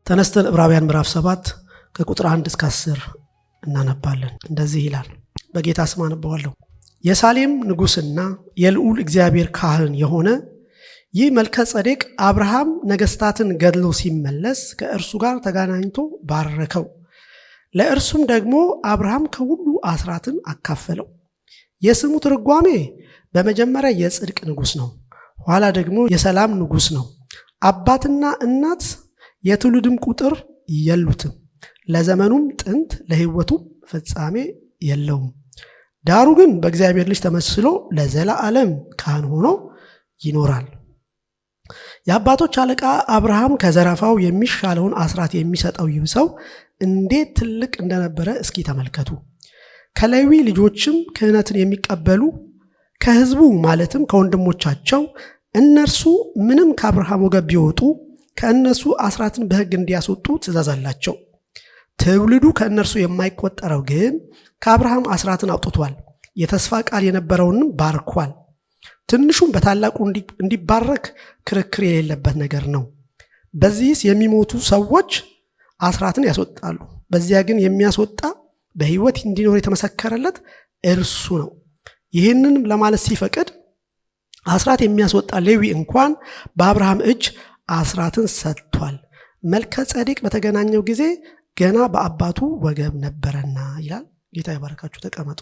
ተነስተን ዕብራውያን ምዕራፍ 7 ከቁጥር 1 እስከ 10 እናነባለን። እንደዚህ ይላል። በጌታ ስም አነባዋለሁ። የሳሌም ንጉሥና የልዑል እግዚአብሔር ካህን የሆነ ይህ መልከ ጸዴቅ አብርሃም ነገሥታትን ገድሎ ሲመለስ ከእርሱ ጋር ተገናኝቶ ባረከው። ለእርሱም ደግሞ አብርሃም ከሁሉ አስራትን አካፈለው። የስሙ ትርጓሜ በመጀመሪያ የጽድቅ ንጉሥ ነው፣ ኋላ ደግሞ የሰላም ንጉሥ ነው። አባትና እናት የትውልድም ቁጥር የሉትም፣ ለዘመኑም ጥንት ለሕይወቱም ፍጻሜ የለውም። ዳሩ ግን በእግዚአብሔር ልጅ ተመስሎ ለዘላለም ካህን ሆኖ ይኖራል። የአባቶች አለቃ አብርሃም ከዘረፋው የሚሻለውን አስራት የሚሰጠው ይህ ሰው እንዴት ትልቅ እንደነበረ እስኪ ተመልከቱ። ከሌዊ ልጆችም ክህነትን የሚቀበሉ ከሕዝቡ ማለትም ከወንድሞቻቸው እነርሱ ምንም ከአብርሃም ወገብ ቢወጡ ከእነሱ አስራትን በሕግ እንዲያስወጡ ትእዛዝ አላቸው። ትውልዱ ከእነርሱ የማይቆጠረው ግን ከአብርሃም አስራትን አውጥቷል፣ የተስፋ ቃል የነበረውንም ባርኳል። ትንሹም በታላቁ እንዲባረክ ክርክር የሌለበት ነገር ነው። በዚህስ የሚሞቱ ሰዎች አስራትን ያስወጣሉ፣ በዚያ ግን የሚያስወጣ በሕይወት እንዲኖር የተመሰከረለት እርሱ ነው። ይህንን ለማለት ሲፈቅድ አስራት የሚያስወጣ ሌዊ እንኳን በአብርሃም እጅ አስራትን ሰጥቷል፣ መልከ ጸዴቅ በተገናኘው ጊዜ ገና በአባቱ ወገብ ነበረና ይላል። ጌታ ይባርካችሁ። ተቀመጡ።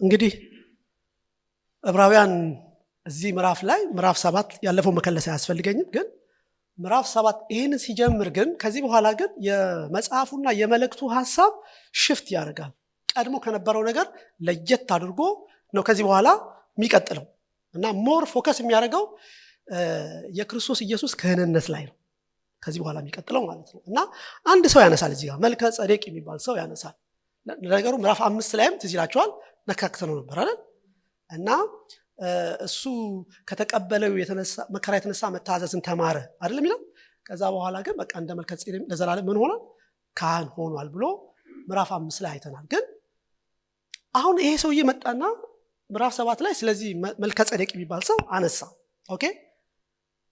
እንግዲህ ዕብራውያን እዚህ ምዕራፍ ላይ ምዕራፍ 7 ያለፈው መከለስ አያስፈልገኝም፣ ግን ምዕራፍ 7 ይህንን ሲጀምር ግን ከዚህ በኋላ ግን የመጽሐፉና የመልእክቱ ሀሳብ ሽፍት ያደርጋል። ቀድሞ ከነበረው ነገር ለየት አድርጎ ነው ከዚህ በኋላ የሚቀጥለው እና ሞር ፎከስ የሚያደርገው የክርስቶስ ኢየሱስ ክህንነት ላይ ነው ከዚህ በኋላ የሚቀጥለው ማለት ነው። እና አንድ ሰው ያነሳል፣ እዚህ ጋር መልከ ጸዴቅ የሚባል ሰው ያነሳል። ነገሩ ምዕራፍ 5 ላይም ትዝ ይላችኋል፣ ነካክተነው ነበር አይደል? እና እሱ ከተቀበለው መከራ የተነሳ መታዘዝን ተማረ አይደል የሚለው። ከዛ በኋላ ግን በቃ እንደ መልከ ጸዴቅ ለዘላለም ምን ሆኗል? ካህን ሆኗል ብሎ ምዕራፍ 5 ላይ አይተናል። ግን አሁን ይሄ ሰውዬ መጣና ምዕራፍ 7 ላይ ስለዚህ መልከ ጸዴቅ የሚባል ሰው አነሳ። ኦኬ።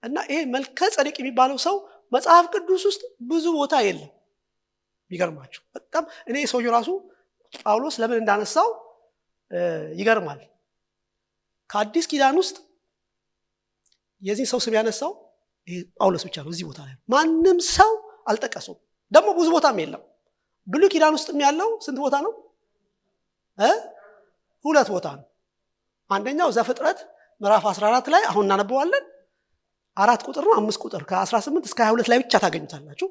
እና ይሄ መልከ ጸዴቅ የሚባለው ሰው መጽሐፍ ቅዱስ ውስጥ ብዙ ቦታ የለም። ይገርማችሁ በጣም እኔ ሰውዬው ራሱ ጳውሎስ ለምን እንዳነሳው ይገርማል። ከአዲስ ኪዳን ውስጥ የዚህ ሰው ስም ያነሳው ይሄ ጳውሎስ ብቻ ነው። እዚህ ቦታ ላይ ማንም ሰው አልጠቀሰውም። ደግሞ ብዙ ቦታም የለም። ብሉይ ኪዳን ውስጥም ያለው ስንት ቦታ ነው? 2 ቦታ ነው። አንደኛው ዘፍጥረት ምዕራፍ 14 ላይ አሁን እናነበዋለን። 4 ቁጥር ነው፣ 5 ቁጥር ከ18 እስከ 22 ላይ ብቻ ታገኙታላችሁ።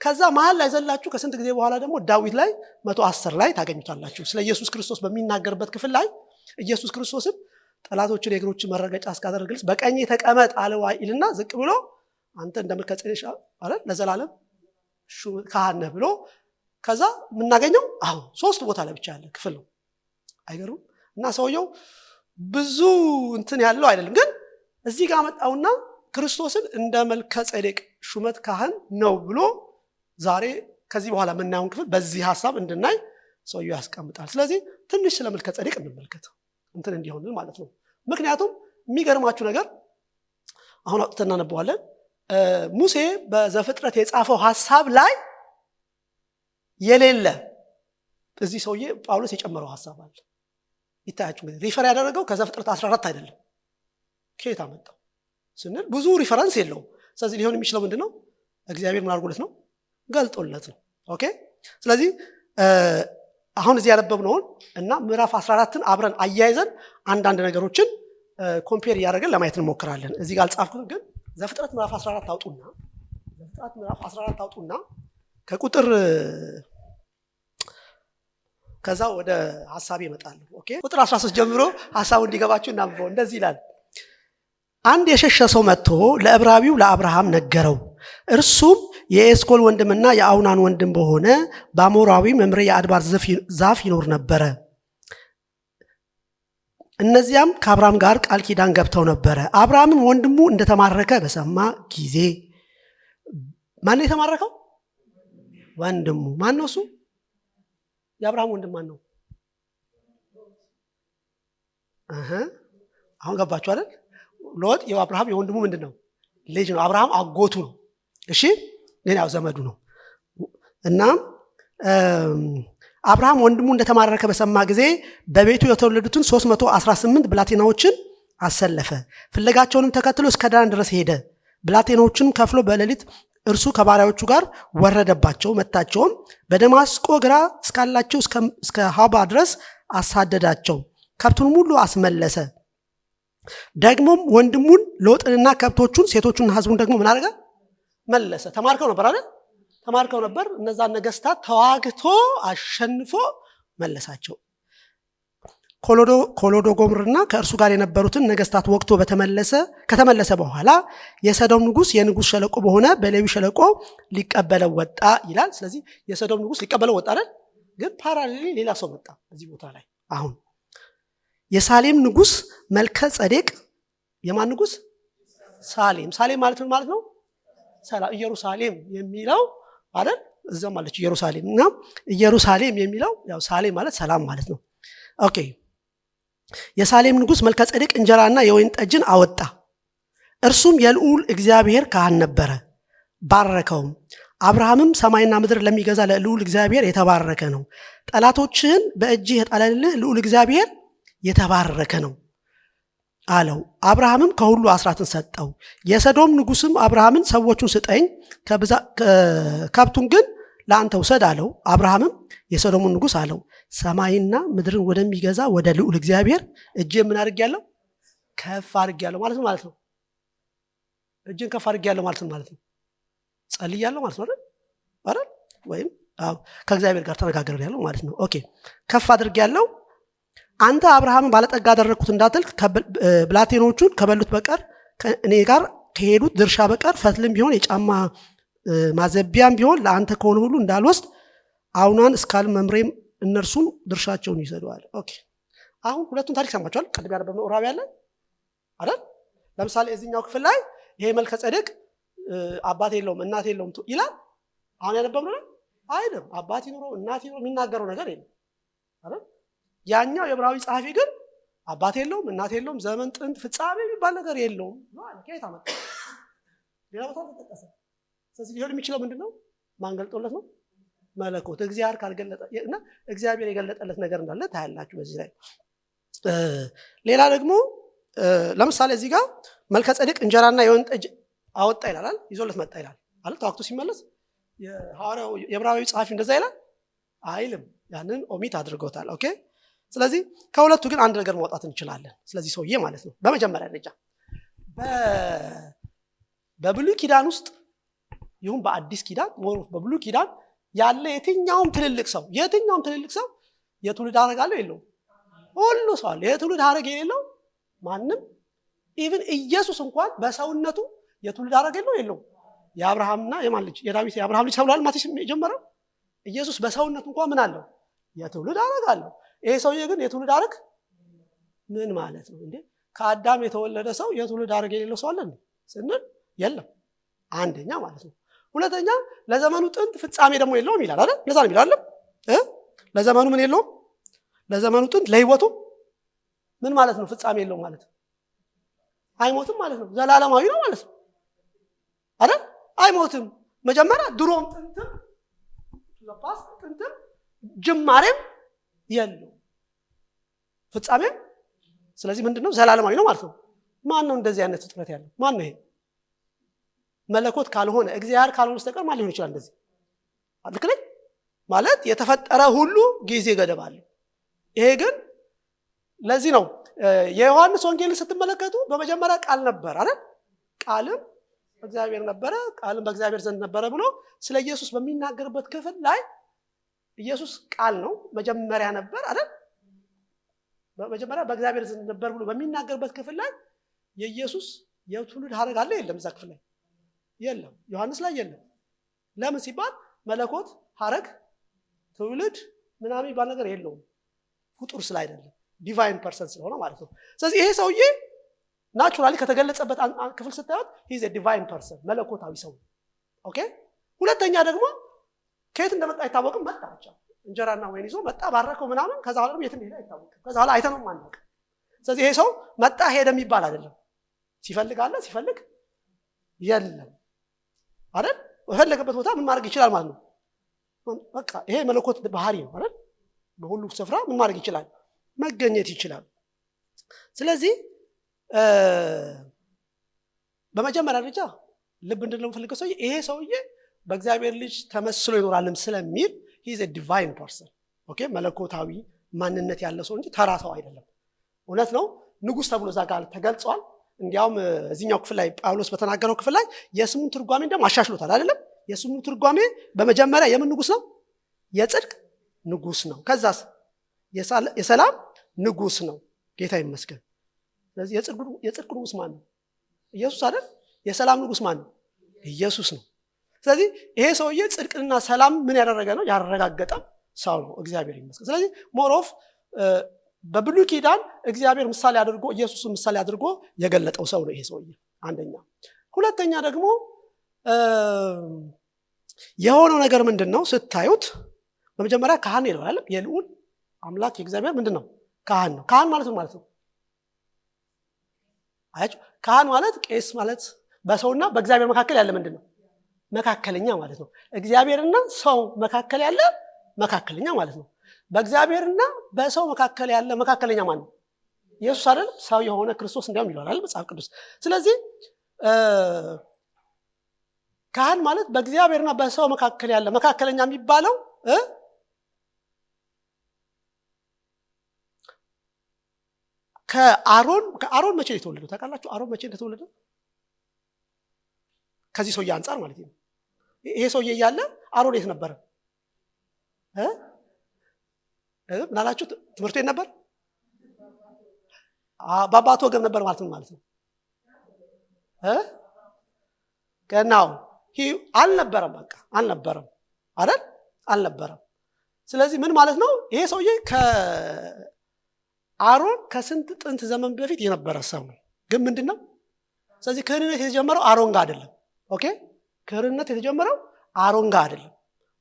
ከዛ መሀል ላይ ዘላችሁ ከስንት ጊዜ በኋላ ደግሞ ዳዊት ላይ 110 ላይ ታገኙታላችሁ። ስለ ኢየሱስ ክርስቶስ በሚናገርበት ክፍል ላይ ኢየሱስ ክርስቶስን ጠላቶችን የእግሮችን መረገጫ እስካደረግልስ በቀኝ ተቀመጥ አለው ይልና ዝቅ ብሎ አንተ እንደ መልከ ጸዴቅ አይደል ለዘላለም ካህን ነህ ብሎ ከዛ የምናገኘው አሁን 3 ቦታ ላይ ብቻ ያለ ክፍል ነው። አይገርም? እና ሰውየው ብዙ እንትን ያለው አይደለም፣ ግን እዚህ ጋር መጣውና ክርስቶስን እንደ መልከ ጸዴቅ ሹመት ካህን ነው ብሎ ዛሬ ከዚህ በኋላ የምናየውን ክፍል በዚህ ሀሳብ እንድናይ ሰውየው ያስቀምጣል። ስለዚህ ትንሽ ስለ መልከ ጸዴቅ እንመልከት እንትን እንዲሆን ማለት ነው። ምክንያቱም የሚገርማችሁ ነገር አሁን አውጥተን እናነበዋለን። ሙሴ በዘፍጥረት የጻፈው ሀሳብ ላይ የሌለ እዚህ ሰውዬ ጳውሎስ የጨመረው ሀሳብ አለ። ይታያችሁ እንግዲህ ሪፈር ያደረገው ከዘፍጥረት 14 አይደለም። ከየት አመጣው ስንል ብዙ ሪፈረንስ የለውም። ስለዚህ ሊሆን የሚችለው ምንድነው? እግዚአብሔር ምን አድርጎለት ነው? ገልጦለት ነው። ኦኬ። ስለዚህ አሁን እዚህ ያነበብነውን እና ምዕራፍ 14ን አብረን አያይዘን አንዳንድ ነገሮችን ኮምፔር እያደረገን ለማየት እንሞክራለን። እዚህ ጋር አልጻፍኩትም፣ ግን ዘፍጥረት ምዕራፍ 14 አውጡና ከቁጥር ከዛ ወደ ሐሳብ ይመጣል። ኦኬ። ቁጥር 13 ጀምሮ ሐሳቡ እንዲገባችሁ እናንብበው። እንደዚህ ይላል። አንድ የሸሸ ሰው መጥቶ ለዕብራዊው ለአብርሃም ነገረው። እርሱም የኤስኮል ወንድምና የአውናን ወንድም በሆነ በአሞራዊ መምሬ የአድባር ዛፍ ይኖር ነበረ። እነዚያም ከአብርሃም ጋር ቃል ኪዳን ገብተው ነበረ። አብርሃምም ወንድሙ እንደተማረከ በሰማ ጊዜ ማን ነው የተማረከው? ወንድሙ። ማን ነው እሱ? የአብርሃም ወንድም ማን ነው? አሁን ገባችሁ አይደል? ሎጥ የአብርሃም የወንድሙ ምንድነው ልጅ ነው። አብርሃም አጎቱ ነው። እሺ ግን ያው ዘመዱ ነው። እና አብርሃም ወንድሙ እንደተማረከ በሰማ ጊዜ በቤቱ የተወለዱትን 318 ብላቴናዎችን አሰለፈ። ፍለጋቸውንም ተከትሎ እስከ ዳን ድረስ ሄደ። ብላቴናዎችን ከፍሎ በሌሊት እርሱ ከባሪያዎቹ ጋር ወረደባቸው፣ መታቸውም፣ በደማስቆ ግራ እስካላቸው እስከ ሀባ ድረስ አሳደዳቸው። ከብቱን ሁሉ አስመለሰ። ደግሞም ወንድሙን ሎጥንና ከብቶቹን ሴቶቹንና ሕዝቡን ደግሞ ምን አደረገ? መለሰ። ተማርከው ነበር አይደል? ተማርከው ነበር። እነዛን ነገስታት ተዋግቶ አሸንፎ መለሳቸው። ኮሎዶ ጎምርና ከእርሱ ጋር የነበሩትን ነገስታት ወቅቶ ከተመለሰ በኋላ የሰዶም ንጉስ የንጉስ ሸለቆ በሆነ በሌዊ ሸለቆ ሊቀበለው ወጣ ይላል። ስለዚህ የሰዶም ንጉስ ሊቀበለው ወጣ አይደል? ግን ፓራሌሊ ሌላ ሰው መጣ እዚህ ቦታ ላይ። አሁን የሳሌም ንጉስ መልከ ጸዴቅ የማን ንጉስ? ሳሌም። ሳሌም ማለት ምን ማለት ነው? ሰላም። ኢየሩሳሌም የሚለው አይደል? እዛም ማለት ኢየሩሳሌም እና ኢየሩሳሌም የሚለው ያው ሳሌም ማለት ሰላም ማለት ነው። ኦኬ። የሳሌም ንጉስ መልከ ጸዴቅ እንጀራና የወይን ጠጅን አወጣ። እርሱም የልዑል እግዚአብሔር ካህን ነበረ። ባረከውም። አብርሃምም ሰማይና ምድር ለሚገዛ ለልዑል እግዚአብሔር የተባረከ ነው፣ ጠላቶችህን በእጅህ የጣለልህ ልዑል እግዚአብሔር የተባረከ ነው አለው። አብርሃምም ከሁሉ አስራትን ሰጠው። የሰዶም ንጉስም አብርሃምን ሰዎቹን ስጠኝ፣ ከብቱን ግን ለአንተ ውሰድ አለው። አብርሃምም የሰዶሙን ንጉስ አለው፣ ሰማይና ምድርን ወደሚገዛ ወደ ልዑል እግዚአብሔር እጄ ምን አድርጌያለሁ? ከፍ አድርጌያለሁ ማለት ነው። እጄን ከፍ አድርጌያለሁ ማለት ነው። ጸልያለሁ ማለት ነው አይደል? ወይም ከእግዚአብሔር ጋር ተነጋግሬያለሁ ማለት ነው። ኦኬ። ከፍ አድርጌያለሁ። አንተ አብርሃምን ባለጠጋ አደረግኩት እንዳትል ብላቴኖቹን ከበሉት በቀር እኔ ጋር ከሄዱት ድርሻ በቀር ፈትልም ቢሆን የጫማ ማዘቢያም ቢሆን ለአንተ ከሆነ ሁሉ እንዳልወስድ አውናን እስካል መምሬም እነርሱም ድርሻቸውን ይሰደዋል። ኦኬ። አሁን ሁለቱን ታሪክ ሰማችኋል። ቅድም ያነበብነው ዑራዊ ያለ አይደል? ለምሳሌ እዚህኛው ክፍል ላይ ይሄ መልከ ጸዴቅ አባት የለውም እናት የለውም ይላል። አሁን ያነበብነው አይደል? አባት ይኖረው እናት ይኖረው የሚናገረው ነገር የለም አይደል? ያኛው የዕብራዊ ጸሐፊ ግን አባት የለውም እናት የለውም ዘመን ጥንት ፍጻሜ የሚባል ነገር የለውም ማለት ከየት አመጣ? ሌላ ቦታ ተጠቀሰ። ስለዚህ ሊሆን የሚችለው ምንድነው? ማን ገልጦለት ነው? መለኮት። እግዚአብሔር ካልገለጠ እና እግዚአብሔር የገለጠለት ነገር እንዳለ ታያላችሁ በዚህ ላይ። ሌላ ደግሞ ለምሳሌ እዚህ ጋር መልከ ጸዴቅ እንጀራና የወይን ጠጅ አወጣ ይላል፣ ይዞለት መጣ ይላል አይደል? ተዋክቶ ሲመለስ የሐዋርያው የዕብራዊ ጸሐፊ እንደዛ ይላል አይልም። ያንን ኦሚት አድርገውታል። ኦኬ። ስለዚህ ከሁለቱ ግን አንድ ነገር ማውጣት እንችላለን ስለዚህ ሰውዬ ማለት ነው። በመጀመሪያ ደረጃ በብሉይ ኪዳን ውስጥ ይሁን በአዲስ ኪዳን በብሉይ ኪዳን ያለ የትኛውም ትልልቅ ሰው የትውልድ ሐረግ አለው የለውም? ሁሉ ሰው አለ። የትውልድ ሐረግ የሌለው ማንም ኢቭን ኢየሱስ እንኳን በሰውነቱ የትውልድ ሐረግ የለውም? የአብርሃምና የማን ልጅ? የዳዊት የአብርሃም ልጅ ተብሏል ማቴዎስ የጀመረው። ኢየሱስ በሰውነቱ እንኳን ምን አለው? የትውልድ ሐረግ አለው። ይሄ ሰውዬ ግን የትውልድ ሐረግ ምን ማለት ነው እንዴ? ከአዳም የተወለደ ሰው የትውልድ ሐረግ የሌለው ሰው አለ እንዴ ስንል የለም። አንደኛ ማለት ነው። ሁለተኛ ለዘመኑ ጥንት ፍጻሜ ደግሞ የለውም ይላል አይደል? ለዛ ነው ይላል ለዘመኑ ምን የለውም? ለዘመኑ ጥንት ለህይወቱ ምን ማለት ነው? ፍጻሜ የለውም ማለት አይሞትም ማለት ነው። ዘላለማዊ ነው ማለት ነው አይደል? አይሞትም። መጀመሪያ ድሮም ጥንትም ለፓስት ጥንትም ጅማሬም የለው ፍጻሜም። ስለዚህ ምንድነው? ዘላለማዊ ነው ማለት ነው። ማን ነው እንደዚህ አይነት ፍጥረት ያለው? ማን ነው ይሄ? መለኮት ካልሆነ እግዚአብሔር ካልሆነ በስተቀር ማን ሊሆን ይችላል? እንደዚህ አልክለኝ ማለት የተፈጠረ ሁሉ ጊዜ ገደብ አለው። ይሄ ግን ለዚህ ነው የዮሐንስ ወንጌልን ስትመለከቱ በመጀመሪያ ቃል ነበር አይደል? ቃልም እግዚአብሔር ነበረ፣ ቃልም በእግዚአብሔር ዘንድ ነበረ ብሎ ስለ ኢየሱስ በሚናገርበት ክፍል ላይ ኢየሱስ ቃል ነው፣ መጀመሪያ ነበር አይደል? በመጀመሪያ በእግዚአብሔር ዘንድ ነበር ብሎ በሚናገርበት ክፍል ላይ የኢየሱስ የትውልድ ሐረግ አለ የለም? እዛ ክፍል ላይ የለም። ዮሐንስ ላይ የለም። ለምን ሲባል መለኮት ሐረግ ትውልድ ምናምን ይባል ነገር የለውም። ፍጡር ስላይደለም ዲቫይን ፐርሰን ስለሆነ ማለት ነው። ስለዚህ ይሄ ሰውዬ ናቹራሊ ከተገለጸበት ክፍል ስታዩት ሂዝ ኤ ዲቫይን ፐርሰን መለኮታዊ ሰው። ኦኬ። ሁለተኛ ደግሞ ከየት እንደመጣ አይታወቅም። መጣ ብቻ እንጀራና ወይን ይዞ መጣ፣ ባረከው ምናምን። ከዛ በኋላ የት እንደሄደ አይታወቅም። ከዛ በኋላ አይተነውም አናውቅም። ስለዚህ ይሄ ሰው መጣ ሄደ የሚባል አይደለም። ሲፈልግ አለ፣ ሲፈልግ የለም አይደል? በፈለገበት ቦታ ምን ማድረግ ይችላል ማለት ነው። በቃ ይሄ መለኮት ባህሪ ነው አይደል? በሁሉ ስፍራ ምን ማድረግ ይችላል? መገኘት ይችላል። ስለዚህ በመጀመሪያ ደረጃ ልብ እንድንለው ፈልገው ሰውዬ ይሄ ሰውዬ በእግዚአብሔር ልጅ ተመስሎ ይኖራልም ስለሚል he is a divine person ኦኬ፣ መለኮታዊ ማንነት ያለው ሰው እንጂ ተራ ሰው አይደለም። እውነት ነው፣ ንጉስ ተብሎ እዛ ጋር ተገልጿል። እንዲያውም እዚህኛው ክፍል ላይ ጳውሎስ በተናገረው ክፍል ላይ የስሙን ትርጓሜ እንደም አሻሽሎታል አይደለም? የስሙ ትርጓሜ በመጀመሪያ የምን ንጉስ ነው? የጽድቅ ንጉስ ነው። ከዛስ የሰላም ንጉስ ነው። ጌታ ይመስገን። ስለዚህ የጽድቅ ንጉስ ማን ነው? ኢየሱስ አይደል? የሰላም ንጉስ ማን ነው? ኢየሱስ ነው። ስለዚህ ይሄ ሰውዬ ጽድቅንና ሰላም ምን ያደረገ ነው? ያረጋገጠ ሰው ነው። እግዚአብሔር ይመስገን። ስለዚህ ሞሮፍ በብሉይ ኪዳን እግዚአብሔር ምሳሌ አድርጎ ኢየሱስን ምሳሌ አድርጎ የገለጠው ሰው ነው ይሄ ሰውዬ። አንደኛ። ሁለተኛ ደግሞ የሆነው ነገር ምንድነው ስታዩት በመጀመሪያ ካህን ይላል። የልዑል አምላክ የእግዚአብሔር ምንድነው? ካህን ነው። ካህን ማለት ነው ማለት ነው። አያችሁ፣ ካህን ማለት ቄስ ማለት በሰውና በእግዚአብሔር መካከል ያለ ምንድነው? መካከለኛ ማለት ነው። እግዚአብሔርና ሰው መካከል ያለ መካከለኛ ማለት ነው። በእግዚአብሔርና በሰው መካከል ያለ መካከለኛ ማለት ነው ኢየሱስ አይደል? ሰው የሆነ ክርስቶስ እንዲያውም ይላል መጽሐፍ ቅዱስ። ስለዚህ ካህን ማለት በእግዚአብሔርና በሰው መካከል ያለ መካከለኛ የሚባለው ከአሮን መቼ ነው የተወለደው ታውቃላችሁ? አሮን መቼ እንደተወለደ ከዚህ ሰውዬ አንፃር ማለት ነው። ይሄ ሰውዬ እያለ አሮን የት ነበረ? ምናላችሁ? ትምህርት ቤት ነበር? በአባቱ ወገብ ነበር ማለት ነው ማለት ነው። ገናው አልነበረም፣ በቃ አልነበረም አይደል? አልነበረም። ስለዚህ ምን ማለት ነው? ይሄ ሰውዬ ከአሮን ከስንት ጥንት ዘመን በፊት የነበረ ሰው ነው። ግን ምንድነው? ስለዚህ ክህንነት የተጀመረው አሮን ጋር አይደለም። ኦኬ፣ ክህንነት የተጀመረው አሮን ጋር አይደለም።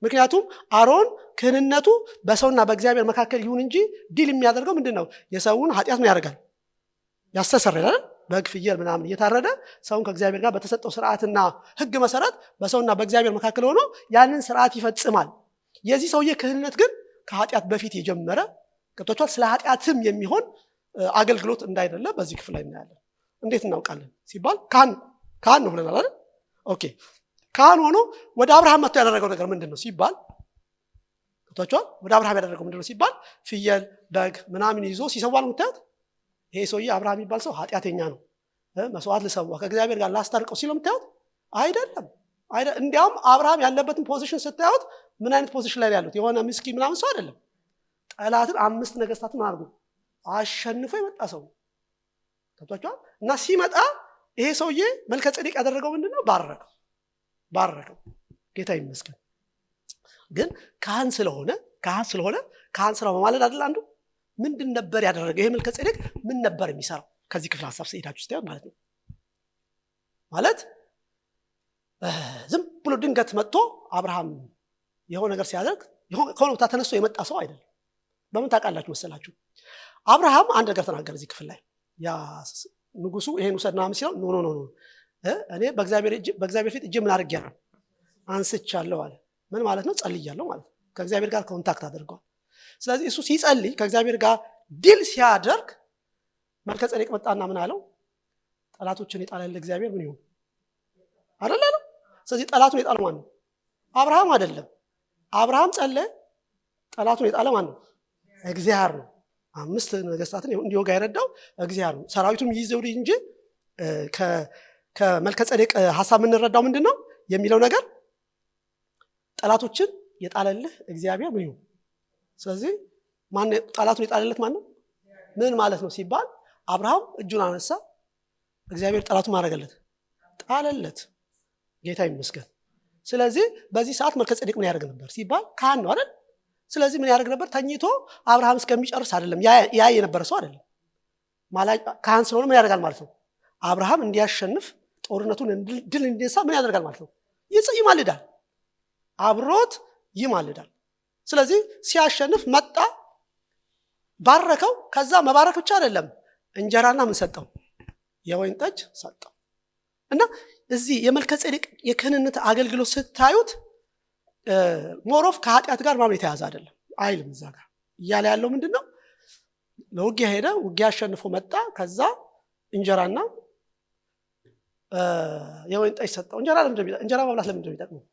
ምክንያቱም አሮን ክህንነቱ በሰውና በእግዚአብሔር መካከል ይሁን እንጂ ዲል የሚያደርገው ምንድነው? የሰውን ኃጢአት ምን ያደርጋል? ያስተሰርያል። በግ ፍየል ምናምን እየታረደ ሰውን ከእግዚአብሔር ጋር በተሰጠው ስርዓትና ህግ መሰረት በሰውና በእግዚአብሔር መካከል ሆኖ ያንን ስርዓት ይፈጽማል። የዚህ ሰውዬ ክህንነት ግን ከኃጢአት በፊት የጀመረ ገብቷችኋል? ስለ ኃጢአትም የሚሆን አገልግሎት እንዳይደለ በዚህ ክፍል ላይ እናያለን። እንዴት እናውቃለን ሲባል ካህን ነው ብለናል አይደል? ኦኬ፣ ካህን ሆኖ ወደ አብርሃም መጥቶ ያደረገው ነገር ምንድነው ሲባል ገብቷችኋል? ወደ አብርሃም ያደረገው ምንድነው ሲባል ፍየል በግ ምናምን ይዞ ሲሰዋ ነው የምታዩት። ይሄ ሰውዬ አብርሃም የሚባል ሰው ኃጢአተኛ ነው፣ መስዋዕት ልሰዋ ከእግዚአብሔር ጋር ላስታርቀው ሲል የምታዩት አይደለም። እንዲያውም አብርሃም ያለበትን ፖዚሽን ስታዩት ምን አይነት ፖዚሽን ላይ ያሉት? የሆነ ምስኪን ምናምን ሰው አይደለም። ጠላትን 5 ነገስታትን አድርጎ አሸንፎ የመጣ ሰው ገብቷችኋል? እና ሲመጣ ይሄ ሰውዬ መልከ ጼዴቅ ያደረገው ምንድነው? ባረከው። ጌታ ይመስገን። ግን ካህን ስለሆነ ካህን ስራው በማለድ አይደል? አንዱ ምንድን ነበር ያደረገው? ይሄ መልከ ጼዴቅ ምን ነበር የሚሰራው? ከዚህ ክፍል ሐሳብ ሰይዳችሁ ስታዩ ማለት ነው። ማለት ዝም ብሎ ድንገት መጥቶ አብርሃም የሆነ ነገር ሲያደርግ ከሆነ ቦታ ተነስቶ የመጣ ሰው አይደለም። በምን ታውቃላችሁ መሰላችሁ? አብርሃም አንድ ነገር ተናገረ እዚህ ክፍል ላይ። ያ ንጉሱ ይሄን ውሰድና ሲለው ኖ እኔ በእግዚአብሔር ፊት እጄ ምን አድርጌያለሁ? አንስቻለሁ አለ። ምን ማለት ነው? ጸልያለሁ ማለት ነው። ከእግዚአብሔር ጋር ኮንታክት አድርጓል። ስለዚህ እሱ ሲጸልይ ከእግዚአብሔር ጋር ዲል ሲያደርግ መልከ ጼዴቅ መጣና ምን አለው? ጠላቶችን የጣለልህ እግዚአብሔር ምን ይሁን አይደል? ስለዚህ ጠላቱን የጣለ ማን ነው? አብርሃም አይደለም። አብርሃም ጸለየ። ጠላቱን የጣለ ማን ነው? እግዚአብሔር ነው። 5 ነገስታትን እንዲወጋ የረዳው እግዚአብሔር ነው። ሰራዊቱም ይይዘው እንጂ ከመልከ ጼዴቅ ሐሳብ የምንረዳው ምንድነው የሚለው ነገር ጠላቶችን የጣለልህ እግዚአብሔር ምን ይሁን። ስለዚህ ማን ጠላቱን የጣለለት ማን ነው? ምን ማለት ነው ሲባል አብርሃም እጁን አነሳ፣ እግዚአብሔር ጠላቱን ማረገለት ጣለለት። ጌታ ይመስገን። ስለዚህ በዚህ ሰዓት መልከ ጼዴቅ ምን ያደርግ ነበር ሲባል ካህን ነው አይደል? ስለዚህ ምን ያደርግ ነበር? ተኝቶ አብርሃም እስከሚጨርስ አይደለም ያ የነበረ ሰው አይደለም። ካህን ስለሆነ ምን ያደርጋል ማለት ነው? አብርሃም እንዲያሸንፍ ጦርነቱን ድል እንዲነሳ ምን ያደርጋል ማለት ነው? ይማልዳል፣ አብሮት ይማልዳል። ስለዚህ ሲያሸንፍ መጣ፣ ባረከው። ከዛ መባረክ ብቻ አይደለም እንጀራና ምን ሰጠው? የወይን ጠጅ ሰጠው። እና እዚህ የመልከጼዴቅ የክህንነት አገልግሎት ስታዩት ሞሮፍ ከኃጢአት ጋር ማለት የተያዘ አይደለም አይልም። እዛ ጋር እያለ ያለው ምንድነው? ለውጊያ ሄደ፣ ውጊያ አሸንፎ መጣ። ከዛ እንጀራና የወይን ጠጅ ሰጠው። እንጀራ መብላት ለምንድን ነው የሚጠቅመው?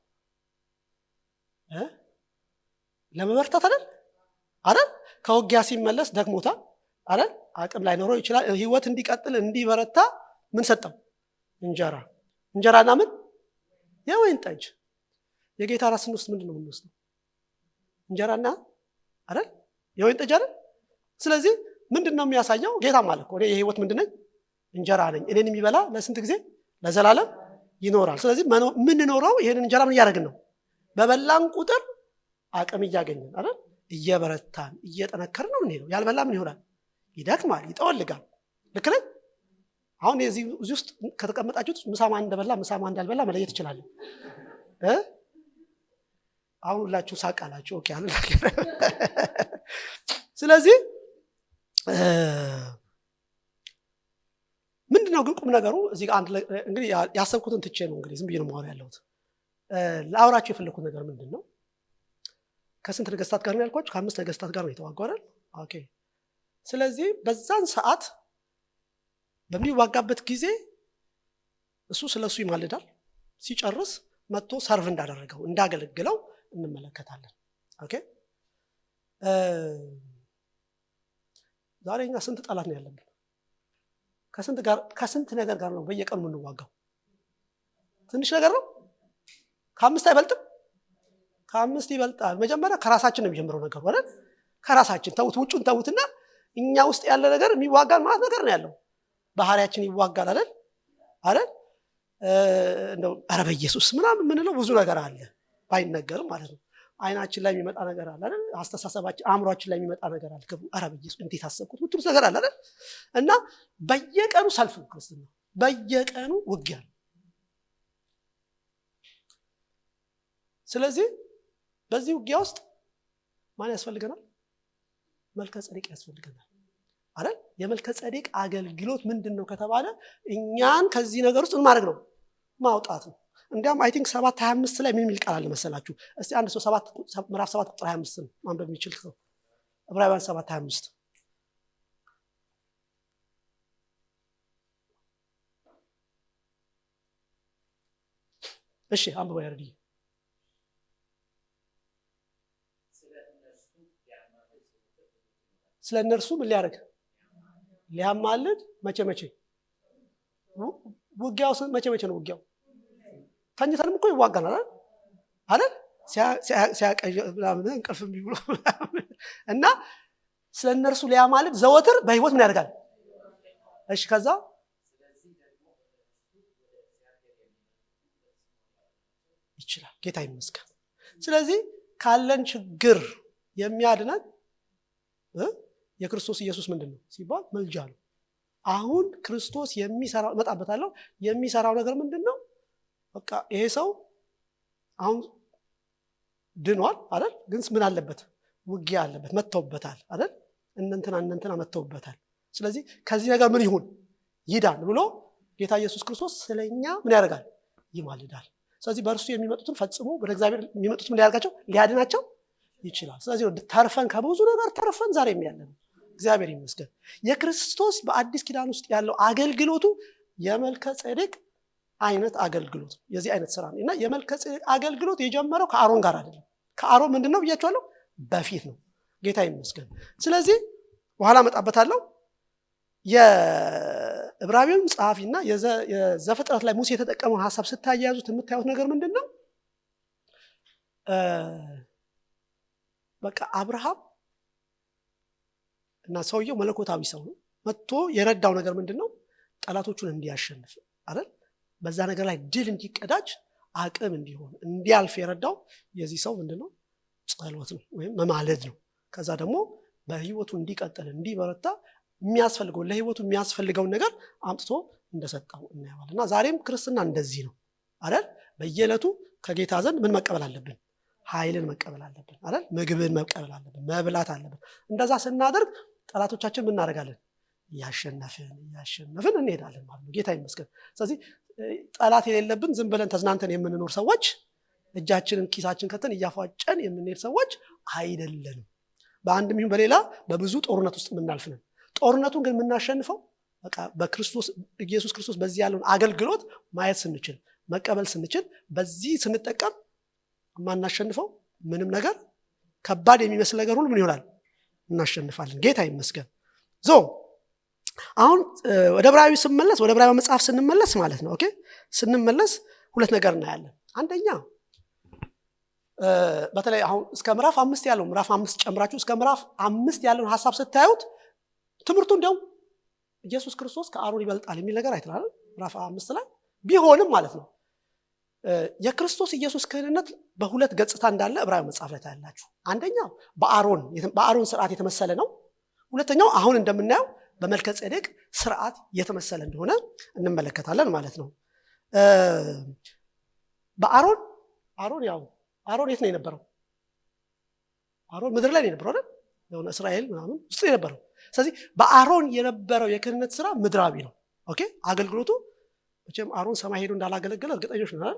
ለመበርታት አይደል? ከውጊያ ሲመለስ ደክሞታል አይደል? አቅም ላይኖረው ይችላል። ህይወት እንዲቀጥል እንዲበረታ ምን ሰጠው? እንጀራና ምን? የወይን ጠጅ። የጌታ ራስ ስንወስድ ምንድን ነው የምንወስደው? እንጀራና አይደል? የወይን ጠጅ አይደል? ስለዚህ ምንድን ነው የሚያሳየው? ጌታ ማለት እኮ እኔ የህይወት ምንድን ነኝ? እንጀራ ነኝ። እኔን የሚበላ ለስንት ጊዜ? ለዘላለም ይኖራል። ስለዚህ የምንኖረው ይሄንን እንጀራ ምን እያደረግን ነው? በበላን ቁጥር አቅም እያገኘን አይደል? እየበረታን እየጠነከርን ነው የምንሄደው። ያልበላ ምን ይሆናል? ይደክማል፣ ይጠወልጋል። ልክ ነኝ? አሁን እዚህ ውስጥ ከተቀመጣችሁት ምሳማ እንደበላ ምሳማ እንዳልበላ መለየት ይችላል። አሁን ሁላችሁ ሳቃላችሁ። ኦኬ አለ። ስለዚህ ምንድነው ግን ቁም ነገሩ? እዚህ ጋር እንግዲህ ያሰብኩትን ትቼ ነው እንግዲህ ዝም ብዬ ነው ማወራ ያለሁት። ለአውራችሁ የፈለኩት ነገር ምንድነው? ከስንት ነገስታት ጋር ነው ያልኳችሁ? ከ5 ነገስታት ጋር ነው የተዋጋው አይደል? ኦኬ። ስለዚህ በዛን ሰዓት በሚዋጋበት ጊዜ እሱ ስለሱ ይማልዳል። ሲጨርስ መጥቶ ሰርቭ እንዳደረገው እንዳገለግለው እንመለከታለን። ኦኬ። ዛሬ እኛ ስንት ጠላት ነው ያለብን? ከስንት ነገር ጋር ነው በየቀኑ የምንዋጋው? ትንሽ ነገር ነው? ከ5 አይበልጥም? ከ5 ይበልጣል። መጀመሪያ ከራሳችን ነው የሚጀምረው ነገሩ አይደል? ከራሳችን ተውት፣ ውጩን ተውትና እኛ ውስጥ ያለ ነገር የሚዋጋን ማለት ነገር ነው ያለው። ባህሪያችን ይዋጋል አይደል? እንደው ኧረ በኢየሱስ ምናምን የምንለው ብዙ ነገር አለ ባይነገርም ማለት ነው። አይናችን ላይ የሚመጣ ነገር አለ አይደል? አስተሳሰባችን አእምሯችን ላይ የሚመጣ ነገር አለ። ኧረ በኢየሱስ እንዴት አሰብኩት ምትሉት ነገር አለ አይደል? እና በየቀኑ ሰልፍ ነው ክርስትና፣ በየቀኑ ውጊያ ነው። ስለዚህ በዚህ ውጊያ ውስጥ ማን ያስፈልገናል? መልከጼዴቅ ያስፈልገናል አይደል? የመልከጼዴቅ አገልግሎት ምንድነው ከተባለ እኛን ከዚህ ነገር ውስጥ ምን ማድረግ ነው? ማውጣት ነው። እንዲያውም አይ ቲንክ 7:25 ላይ ምን የሚል ቃል አለ መሰላችሁ? እስቲ አንድ ሰው ምዕራፍ 7 ቁጥር 25 ማንበብ የሚችል ሰው ዕብራውያን 7:25 እሺ አንብበው ያርዲ። ስለ እነርሱ ምን ሊያደርግ? ሊያማልድ። መቼ? ውጊያው መቼ ነው ውጊያው? ተኝተንም እኮ ይዋጋናል አይደል? ሲያቀይ እንቅልፍ ቢብሎ እና ስለ እነርሱ ሊያማልድ ዘወትር በህይወት ምን ያደርጋል? እሺ ከዛ ይችላል። ጌታ ይመስገን። ስለዚህ ካለን ችግር የሚያድነን የክርስቶስ ኢየሱስ ምንድነው ሲባል መልጃ ነው። አሁን ክርስቶስ የሚሰራው መጣበታለሁ የሚሰራው ነገር ምንድነው? በቃ ይሄ ሰው አሁን ድኗል አይደል? ግን ምን አለበት? ውጊያ አለበት፣ መተውበታል አይደል? እነንትና መተውበታል። ስለዚህ ከዚህ ነገር ምን ይሁን? ይዳን ብሎ ጌታ ኢየሱስ ክርስቶስ ስለኛ ምን ያደርጋል? ይማልዳል። ስለዚህ በእርሱ የሚመጡትን ፈጽሞ ወደ እግዚአብሔር የሚመጡት ምን ሊያደርጋቸው? ሊያድናቸው ይችላል። ስለዚህ ተርፈን ከብዙ ነገር ተርፈን ዛሬ የሚያለን እግዚአብሔር ይመስገን። የክርስቶስ በአዲስ ኪዳን ውስጥ ያለው አገልግሎቱ የመልከጼዴቅ አይነት አገልግሎት የዚህ አይነት ስራ ነው። እና የመልከጼዴቅ አገልግሎት የጀመረው ከአሮን ጋር አይደለም። ከአሮን ምንድነው ብያችኋለሁ? በፊት ነው። ጌታ ይመስገን። ስለዚህ በኋላ መጣበታለሁ። የዕብራውያን ጸሐፊና የዘፍጥረት ላይ ሙሴ የተጠቀመውን ሐሳብ ስታያያዙት የምታዩት ነገር ምንድነው? በቃ አብርሃም እና ሰውየው መለኮታዊ ሰው ነው። መጥቶ የረዳው ነገር ምንድነው? ጠላቶቹን እንዲያሸንፍ አይደል? በዛ ነገር ላይ ድል እንዲቀዳጅ አቅም እንዲሆን እንዲያልፍ የረዳው የዚህ ሰው ምንድነው? ጸሎት ነው ወይም መማለድ ነው። ከዛ ደግሞ በህይወቱ እንዲቀጥል እንዲበረታ የሚያስፈልገው ለህይወቱ የሚያስፈልገውን ነገር አምጥቶ እንደሰጠው እናያለን። እና ዛሬም ክርስትና እንደዚህ ነው አይደል? በየዕለቱ ከጌታ ዘንድ ምን መቀበል አለብን? ኃይልን መቀበል አለብን አይደል? ምግብን መቀበል አለብን፣ መብላት አለብን። እንደዛ ስናደርግ ጠላቶቻችን ምን እናደርጋለን? እያሸነፍን እንሄዳለን ማለት ነው። ጌታ ይመስገን። ስለዚህ ጠላት የሌለብን ዝም ብለን ተዝናንተን የምንኖር ሰዎች፣ እጃችንን ኪሳችን ከተን እያፏጨን የምንሄድ ሰዎች አይደለንም። በአንድም ይሁን በሌላ በብዙ ጦርነት ውስጥ የምናልፍ ነን። ጦርነቱን ግን የምናሸንፈው በቃ በክርስቶስ ኢየሱስ ክርስቶስ በዚህ ያለውን አገልግሎት ማየት ስንችል፣ መቀበል ስንችል፣ በዚህ ስንጠቀም የማናሸንፈው ምንም ነገር ከባድ የሚመስል ነገር ሁሉ ምን ይሆናል? እናሸንፋለን። ጌታ ይመስገን። አሁን ወደ ዕብራዊ ስንመለስ፣ ወደ ዕብራዊ መጽሐፍ ስንመለስ ማለት ነው ስንመለስ ሁለት ነገር እናያለን። አንደኛ በተለይ አሁን እስከ ምዕራፍ 5 ያለው ምዕራፍ 5 ጨምራችሁ እስከ ምዕራፍ 5 ያለውን ሐሳብ ስታዩት ትምህርቱ እንደው ኢየሱስ ክርስቶስ ከአሮን ይበልጣል የሚል ነገር አይተናል ምዕራፍ 5 ላይ። ቢሆንም ማለት ነው የክርስቶስ ኢየሱስ ክህንነት በሁለት ገጽታ እንዳለ ዕብራዊ መጽሐፍ ላይ ታያላችሁ። አንደኛው በአሮን ስርዓት የተመሰለ ነው። ሁለተኛው አሁን እንደምናየው በመልከጼዴቅ ስርዓት የተመሰለ እንደሆነ እንመለከታለን ማለት ነው። አሮን የት ነው የነበረው? አሮን ምድር ላይ ነው የነበረው አይደል? የሆነ እስራኤል ምናምን ውስጥ ነው የነበረው። ስለዚህ በአሮን የነበረው የክህንነት ስራ ምድራዊ ነው። አገልግሎቱ መቼም አሮን ሰማይ ሄዶ እንዳላገለገለ እርግጠኞች ነን።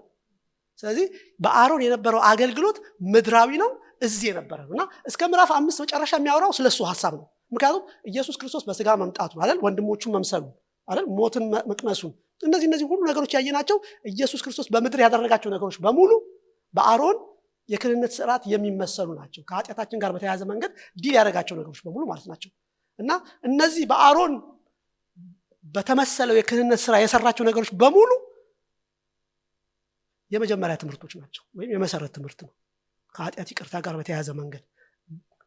ስለዚህ በአሮን የነበረው አገልግሎት ምድራዊ ነው፣ እዚህ የነበረ ነው እና እስከ ምዕራፍ 5 መጨረሻ የሚያወራው ስለሱ ሐሳብ ነው። ምክንያቱም ኢየሱስ ክርስቶስ በስጋ መምጣቱ አይደል፣ ወንድሞቹን መምሰሉ አይደል፣ ሞትን መቅመሱን፣ እነዚህ ሁሉ ነገሮች ያየናቸው ኢየሱስ ክርስቶስ በምድር ያደረጋቸው ነገሮች በሙሉ በአሮን የክህንነት ስርዓት የሚመሰሉ ናቸው። ከኃጢአታችን ጋር በተያያዘ መንገድ ዲል ያደረጋቸው ነገሮች በሙሉ ማለት ናቸው እና እነዚህ በአሮን በተመሰለው የክህንነት ስራ የሰራቸው ነገሮች በሙሉ የመጀመሪያ ትምህርቶች ናቸው፣ ወይም የመሰረት ትምህርት ነው። ከኃጢአት ይቅርታ ጋር በተያያዘ መንገድ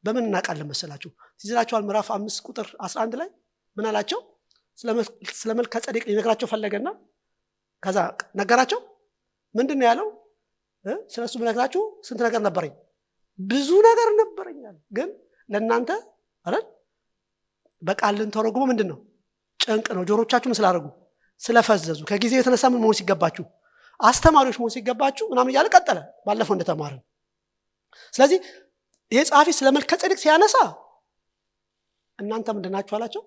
በምን እናውቃለን መሰላችሁ? ሲዝላችኋል ምዕራፍ 5 ቁጥር 11 ላይ ምን አላቸው? ስለ መልከጼዴቅ ሊነግራቸው ፈለገና ከዛ ነገራቸው። ምንድን ነው ያለው? ስለሱ ብነግራችሁ ስንት ነገር ነበረኝ? ብዙ ነገር ነበረኛል፣ ግን ለእናንተ አይደል በቃል ልንተረጉሙ ምንድን ነው ጭንቅ ነው። ጆሮቻችሁን ስላደረጉ ስለፈዘዙ ከጊዜው የተነሳ ምን መሆን ሲገባችሁ አስተማሪዎች መሆን ሲገባችሁ ምናምን እያለ ቀጠለ፣ ባለፈው እንደተማርን። ስለዚህ ይሄ ጸሐፊ ስለ መልከጼዴቅ ሲያነሳ እናንተ ምንድን ናችሁ አላቸው?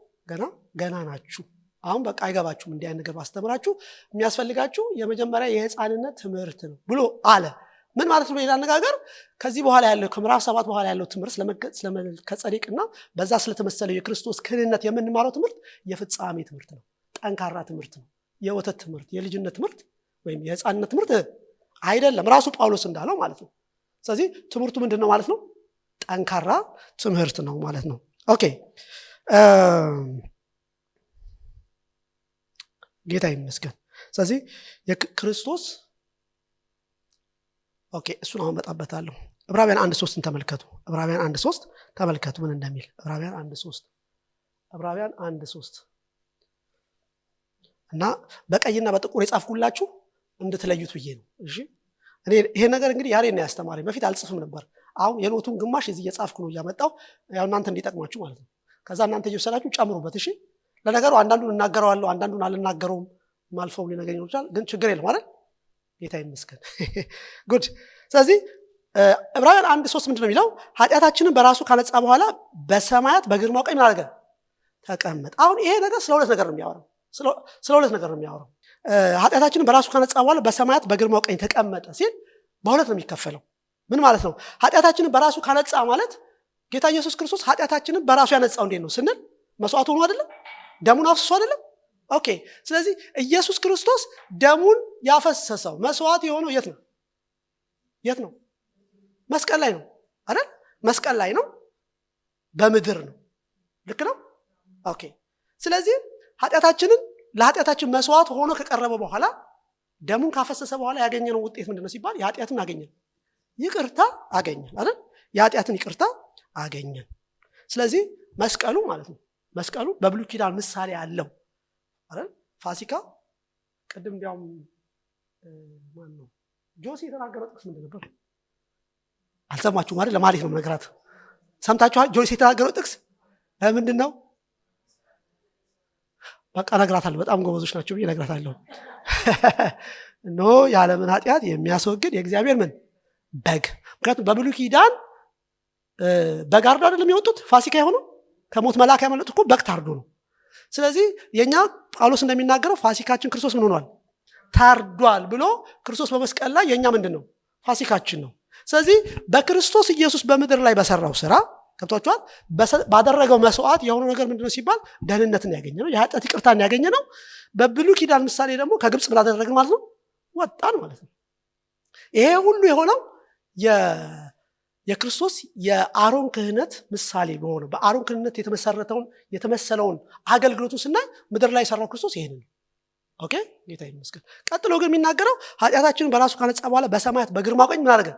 ገና ናችሁ። አሁን በቃ አይገባችሁም፣ እንዲህ አይነት ነገር አስተምራችሁ የሚያስፈልጋችሁ የመጀመሪያ የህፃንነት ትምህርት ነው ብሎ አለ። ምን ማለት ነው? በሌላ አነጋገር ከዚህ በኋላ ያለው ከምዕራፍ 7 በኋላ ያለው ትምህርት ስለ መልከጼዴቅና በዛ ስለተመሰለው የክርስቶስ ክህንነት የምንማረው ትምህርት የፍጻሜ ትምህርት ነው፣ ጠንካራ ትምህርት ነው። የወተት ትምህርት፣ የልጅነት ትምህርት ወይም የህፃንነት ትምህርት አይደለም፣ ራሱ ጳውሎስ እንዳለው ማለት ነው። ስለዚህ ትምህርቱ ምንድን ነው ማለት ነው? ጠንካራ ትምህርት ነው ማለት ነው። ጌታ ይመስገን። ስለዚህ የክርስቶስ እሱን አሁን መጣበታለሁ። ዕብራውያን 1:3 ተመልከቱ። ዕብራውያን 1:3 ተመልከቱ ምን እንደሚል። ዕብራውያን 1:3 እና በቀይና በጥቁር የጻፍኩላችሁ እንድትለዩት ብዬ ነው። እሺ እኔ ይሄ ነገር እንግዲህ ያሬ ነው ያስተማረኝ። በፊት አልጽፍም ነበር። አሁን የኖቱን ግማሽ እዚህ እየጻፍኩ ነው እያመጣው፣ ያው እናንተ እንዲጠቅማችሁ ማለት ነው። ከዛ እናንተ እየወሰዳችሁ ጨምሩበት። እሺ ለነገሩ አንዳንዱን እናገረዋለሁ፣ አንዳንዱን አልናገረውም። ማልፈው ሊነገር ይችላል፣ ግን ችግር የለም አይደል? ጌታ ይመስገን። ጉድ። ስለዚህ ዕብራውያን 1:3 ምንድን ነው የሚለው? ኃጢአታችንን በራሱ ካነጻ በኋላ በሰማያት በግርማው ቀኝ ምን አደረገ? ተቀመጠ። አሁን ይሄ ነገር ስለ ሁለት ነገር ነው የሚያወራው። ኃጢአታችንን በራሱ ካነጻ በኋላ በሰማያት በግርማው ቀኝ ተቀመጠ ሲል በሁለት ነው የሚከፈለው። ምን ማለት ነው? ኃጢአታችንን በራሱ ካነጻ ማለት ጌታ ኢየሱስ ክርስቶስ ኃጢአታችንን በራሱ ያነጻው እንዴት ነው ስንል መስዋዕት ሆኖ አይደለም? ደሙን አፍስሶ አይደለም? ስለዚህ ኢየሱስ ክርስቶስ ደሙን ያፈሰሰው መስዋዕት የሆነው የት ነው? መስቀል ላይ ነው አይደል? መስቀል ላይ ነው፣ በምድር ነው። ልክ ነው። ስለዚህ ለኃጢአታችን መስዋዕት ሆኖ ከቀረበ በኋላ ደሙን ካፈሰሰ በኋላ ያገኘነው ውጤት ምንድነው ሲባል የኃጢአትን አገኘን፣ ይቅርታ አገኘን አይደል? የኃጢአትን ይቅርታ አገኘን። ስለዚህ መስቀሉ ማለት ነው። መስቀሉ በብሉይ ኪዳን ምሳሌ አለው አይደል? ፋሲካ ቅድም እንዲያውም ማን ነው ጆሲ የተናገረው ጥቅስ ምንድን ነበር? አልሰማችሁም አይደል? ለማለት ነው ነገራት። ሰምታችኋል? ጆሲ የተናገረው ጥቅስ ምንድን ነው? በቃ እነግራታለሁ። በጣም ጎበዞች ናቸው ብዬ እነግራታለሁ። የዓለምን ኃጢአት የሚያስወግድ የእግዚአብሔር በግ። ምክንያቱም በብሉይ ኪዳን በግ አርዶ አይደለም የወጡት? ፋሲካ የሆነው ከሞት መልአክ ያመለጡት እኮ በግ ታርዶ ነው። ስለዚህ የኛ ጳውሎስ እንደሚናገረው ፋሲካችን ክርስቶስ ምን ሆኗል? ታርዷል ብሎ ክርስቶስ በመስቀል ላይ የኛ ምንድነው? ፋሲካችን ነው። ስለዚህ በክርስቶስ ኢየሱስ በምድር ላይ በሰራው ስራ ከብቷቸዋል ባደረገው መስዋዕት የሆነው ነገር ምንድነው ሲባል ደህንነትን ያገኘ ነው፣ የኃጢአት ይቅርታን ያገኘ ነው። በብሉይ ኪዳን ምሳሌ ደግሞ ከግብፅ ብላደረግን ማለት ነው ወጣን ማለት ነው። ይሄ ሁሉ የሆነው የክርስቶስ የአሮን ክህነት ምሳሌ በሆነ በአሮን ክህነት የተመሰለውን አገልግሎቱን ስናይ ምድር ላይ የሰራው ክርስቶስ ይሄን ነው። ኦኬ ጌታ ይመስገን። ቀጥሎ ግን የሚናገረው ኃጢአታችንን በራሱ ካነጻ በኋላ በሰማያት በግርማው ቀኝ ምን አደረገ?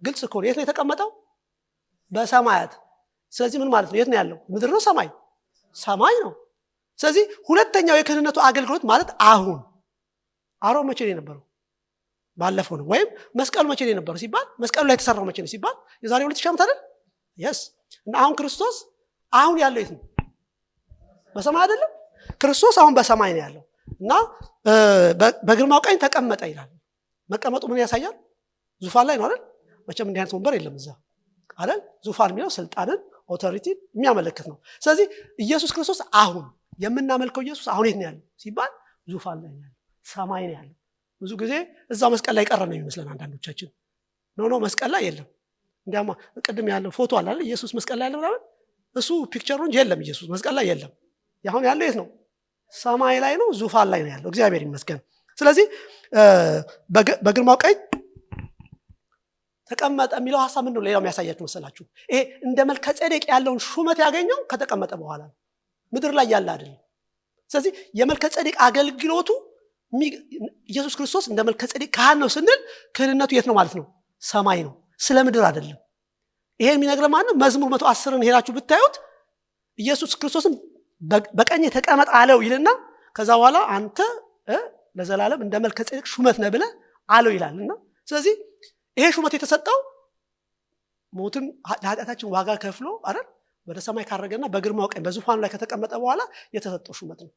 ግልጽ እኮ የት ነው የተቀመጠው? በሰማያት። ስለዚህ ምን ማለት ነው? የት ነው ያለው? ምድር ነው ሰማይ? ሰማይ ነው። ስለዚህ ሁለተኛው የክህነቱ አገልግሎት ማለት አሮን መቼ ነው የነበረው? ባለፈው ነው። ወይም መስቀሉ መቼ ነው የነበረው ሲባል መስቀሉ ላይ የተሰራው መቼ ነው ሲባል የዛሬ 2000 ዓመት አይደል? የስ እና አሁን ክርስቶስ አሁን ያለው የት ነው? በሰማይ አይደለም? ክርስቶስ አሁን በሰማይ ነው ያለው እና በግርማው ቀኝ ተቀመጠ ይላል። መቀመጡ ምን ያሳያል? ዙፋን ላይ ነው አይደል? መቼም እንዲህ አይነት ወንበር የለም እዛ አይደል? ዙፋን የሚለው ስልጣንን ኦቶሪቲ የሚያመለክት ነው። ስለዚህ ኢየሱስ ክርስቶስ አሁን የምናመልከው ኢየሱስ አሁን የት ነው ያለው ሲባል ዙፋን ላይ ነው ያለው፣ ሰማይ ነው ያለው። ብዙ ጊዜ እዛው መስቀል ላይ ቀረ ነው የሚመስለን አንዳንዶቻችን። ኖ መስቀል ላይ የለም። እንዲያማ ቅድም ያለው ፎቶ አለ አይደል? ኢየሱስ መስቀል ላይ ያለው ምናምን እሱ ፒክቸሩ እንጂ የለም። ኢየሱስ መስቀል ላይ የለም። አሁን ያለው የት ነው? ሰማይ ላይ ነው፣ ዙፋን ላይ ነው ያለው። እግዚአብሔር ይመስገን። ስለዚህ በግርማው ቀኝ ተቀመጠ የሚለው ሐሳብ ምንድነው? ሌላው የሚያሳያችሁ መሰላችሁ? ይሄ እንደ መልከ ጼዴቅ ያለውን ሹመት ያገኘው ከተቀመጠ በኋላ ነው፣ ምድር ላይ ያለ አይደለም። ስለዚህ የመልከ ጼዴቅ አገልግሎቱ ኢየሱስ ክርስቶስ እንደ መልከ ጼዴቅ ካህን ነው ስንል ክህንነቱ የት ነው ማለት ነው? ሰማይ ነው፣ ስለ ምድር አይደለም። ይሄ የሚነግረን ማለት ነው መዝሙር 110ን ሄዳችሁ ብታዩት ኢየሱስ ክርስቶስን በቀኝ ተቀመጥ አለው ይልና ከዛ በኋላ አንተ ለዘላለም እንደ መልከ ጼዴቅ ሹመት ነህ ብለህ አለው ይላልና ስለዚህ ይሄ ሹመት የተሰጠው ሞትን ለኃጢአታችን ዋጋ ከፍሎ አይደል ወደ ሰማይ ካረገና በግርማው ቀኝ በዙፋኑ ላይ ከተቀመጠ በኋላ የተሰጠው ሹመት ነው።